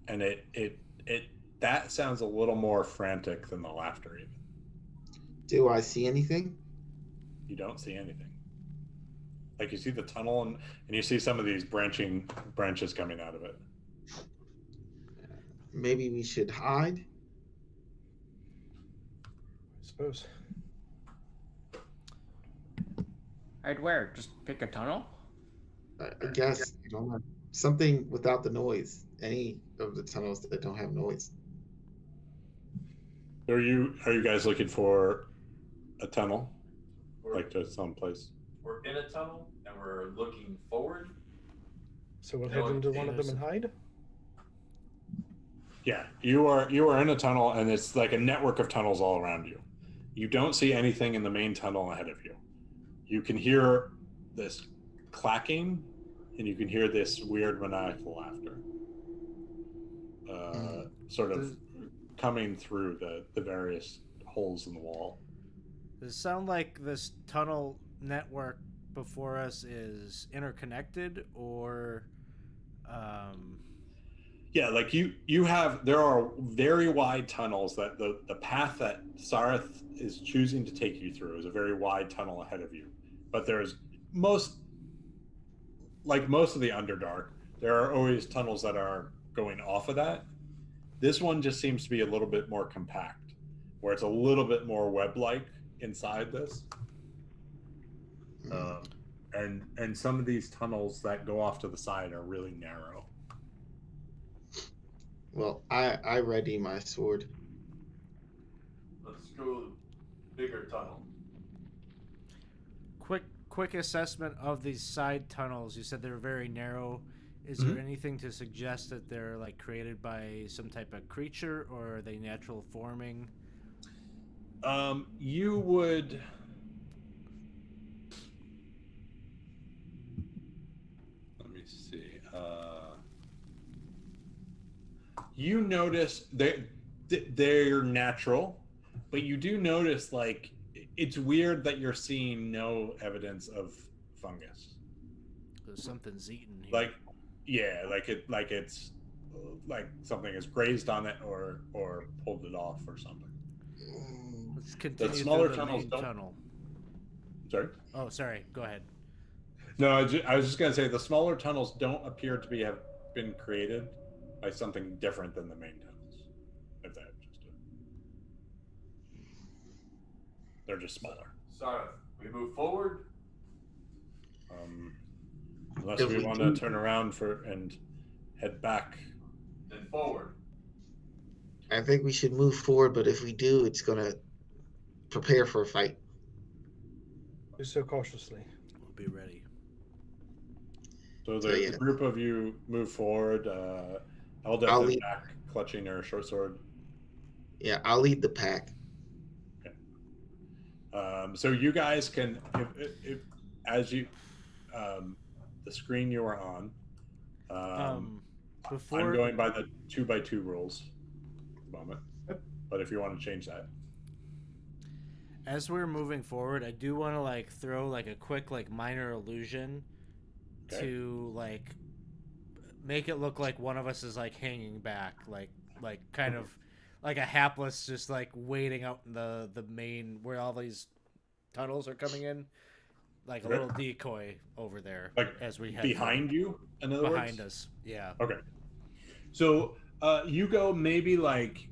and it that sounds a little more frantic than the laughter even. Do I see anything? You don't see anything. Like you see the tunnel and you see some of these branches coming out of it. Maybe we should hide. I suppose. I'd where? Just pick a tunnel? I guess I don't know. Something without the noise. Any of the tunnels that don't have noise. Are you guys looking for a tunnel? We're, Like to some place? we're in a tunnel and we're looking forward. So we'll No, head into one of them there's- and hide. Yeah, you are in a tunnel, and it's like a network of tunnels all around you. You don't see anything in the main tunnel ahead of you. You can hear this clacking, and you can hear this weird maniacal laughter, sort of coming through the various holes in the wall. Does it sound like this tunnel network before us is interconnected, or Yeah, like there are very wide tunnels that the path that Sareth is choosing to take you through is a very wide tunnel ahead of you. But there's most of the Underdark, there are always tunnels that are going off of that. This one just seems to be a little bit more compact, where it's a little bit more web-like inside this. And some of these tunnels that go off to the side are really narrow. Well, I ready my sword. Let's go bigger tunnel. quick assessment of these side tunnels? You said they're very narrow. Is there anything to suggest that they're like created by some type of creature, or are they natural forming? You would. Let me see. You notice they're natural, but you do notice like it's weird that you're seeing no evidence of fungus. There's something's eaten here. Like, yeah, it's like something has grazed on it or pulled it off or something. Let's continue smaller through the tunnels main don't- tunnel. Sorry. Oh, sorry. Go ahead. No, I was just gonna say the smaller tunnels don't appear to have been created by something different than the main tunnels. If that just they're just smaller. Sorry, we move forward. Unless If we we want to do- turn around and head back. Then forward. I think we should move forward, but if we do, it's gonna prepare for a fight. Do so cautiously. We'll be ready. So So, yeah. the group of you move forward. Eldeth I'll is lead- back, clutching her short sword. Yeah, I'll lead the pack. So you guys can, if as you, the screen you are on. Before I'm going by the 2x2 rules at the moment, but if you want to change that, as we're moving forward, I do want to like throw like a quick like minor illusion Okay. to like make it look like one of us is like hanging back, like kind of like a hapless, just like waiting out in the main where all these tunnels are coming in, like a Okay. little decoy over there, Like, as we head behind you, in other behind words? us. Yeah. Okay. So you go maybe like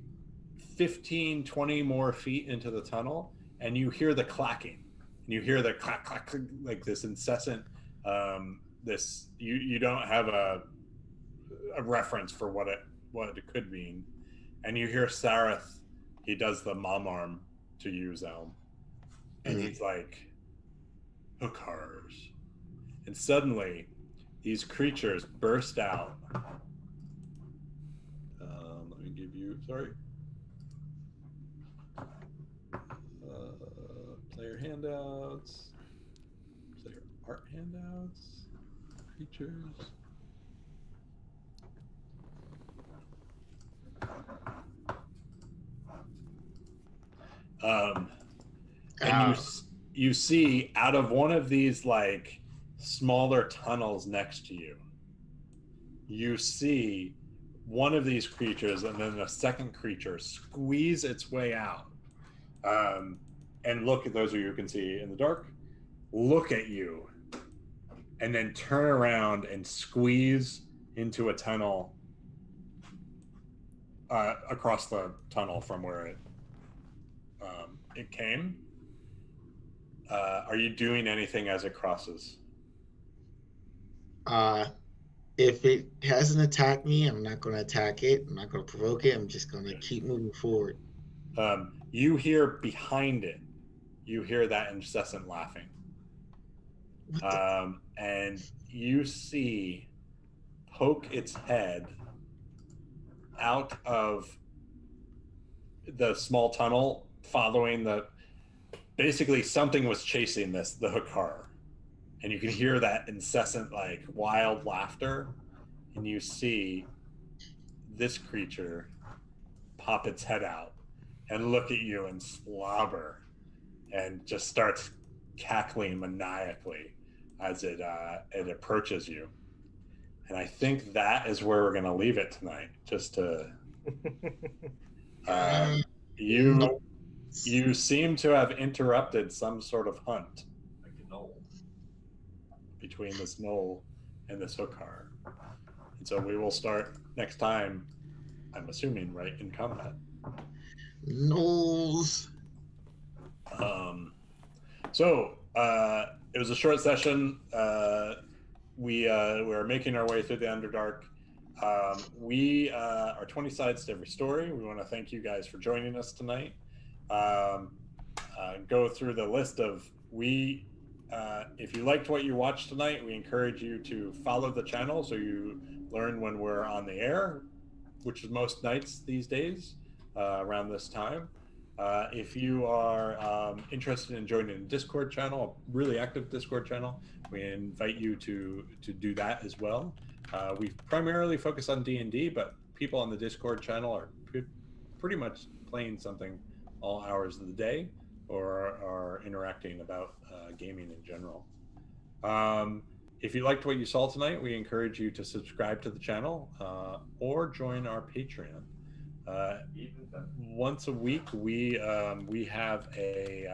15, 20 more feet into the tunnel, and you hear the clacking. And you hear the clack, clack, clack, like this incessant This you don't have a reference for what it could mean, and you hear Sareth. He does the mom arm to you, Zelm, and he's like, hookers, and suddenly these creatures burst out. Let me give you player handouts, player art handouts, creatures. And you see out of one of these like smaller tunnels next to you, you see one of these creatures and then a second creature squeeze its way out. And look at those of you who can see in the dark, look at you, and then turn around and squeeze into a tunnel across the tunnel from where it came. Are you doing anything as it crosses? If it hasn't attacked me, I'm not going to attack it. I'm not going to provoke it. I'm just going to keep moving forward. You hear behind it, you hear that incessant laughing. And you see poke its head out of the small tunnel, following basically something was chasing the Hookar, and you can hear that incessant like wild laughter, and you see this creature pop its head out and look at you and slobber and just starts cackling maniacally as it approaches you. And I think that is where we're going to leave it tonight, just to you seem to have interrupted some sort of hunt between this gnoll and this Hookar. And so we will start next time, I'm assuming, right, in combat. Gnolls. It was a short session. We're making our way through the Underdark. We are 20 sides to every story. We want to thank you guys for joining us tonight. Go through the list of if you liked what you watched tonight, we encourage you to follow the channel so you learn when we're on the air, which is most nights these days around this time. If you are interested in joining a Discord channel, a really active Discord channel, we invite you to do that as well. We primarily focus on D&D, but people on the Discord channel are pretty much playing something all hours of the day or are interacting about gaming in general. If you liked what you saw tonight, we encourage you to subscribe to the channel or join our Patreon. Once a week, we have a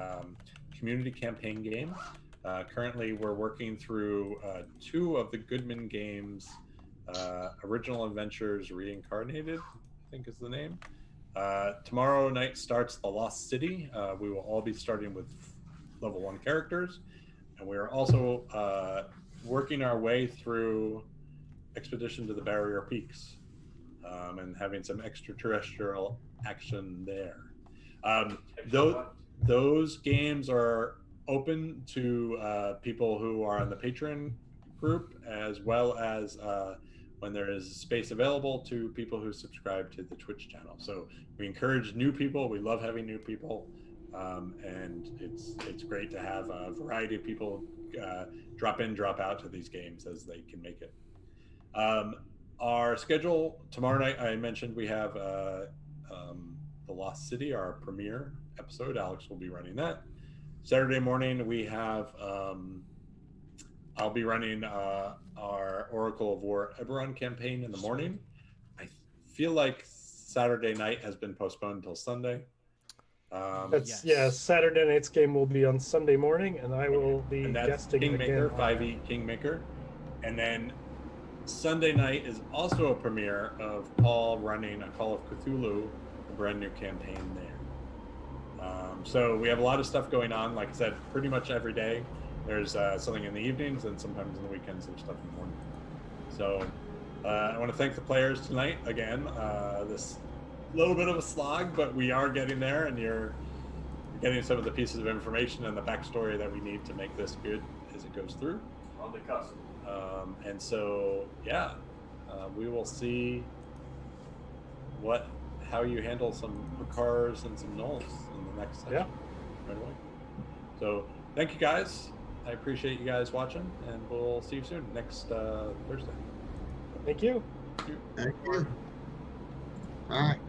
community campaign game. Currently, we're working through 2 of the Goodman Games Original Adventures Reincarnated, I think is the name. Tomorrow night starts The Lost City. We will all be starting with level 1 characters, and we are also working our way through Expedition to the Barrier Peaks. And having some extraterrestrial action there. Those games are open to people who are on the Patreon group, as well as when there is space available to people who subscribe to the Twitch channel. So we encourage new people. We love having new people, and it's great to have a variety of people drop in, drop out to these games as they can make it. Our schedule tomorrow night, I mentioned we have The Lost City, our premiere episode. Alex will be running that. Saturday morning, we have I'll be running our Oracle of War Eberron campaign in the morning. I feel like Saturday night has been postponed until Sunday. Saturday night's game will be on Sunday morning, and I will be guesting Kingmaker, again. 5e Kingmaker. And then Sunday night is also a premiere of Paul running a Call of Cthulhu, a brand new campaign there. So we have a lot of stuff going on. Like I said, pretty much every day There's something in the evenings, and sometimes in the weekends there's stuff in the morning. So I want to thank the players tonight again. This little bit of a slog, but we are getting there, and you're getting some of the pieces of information and the backstory that we need to make this good as it goes through. On the cusp. And so, yeah, we will see how you handle some Hukars and some Gnolls in the next section. Right away. So, thank you guys. I appreciate you guys watching, and we'll see you soon next Thursday. Thank you. Thank you. Thank you. All right.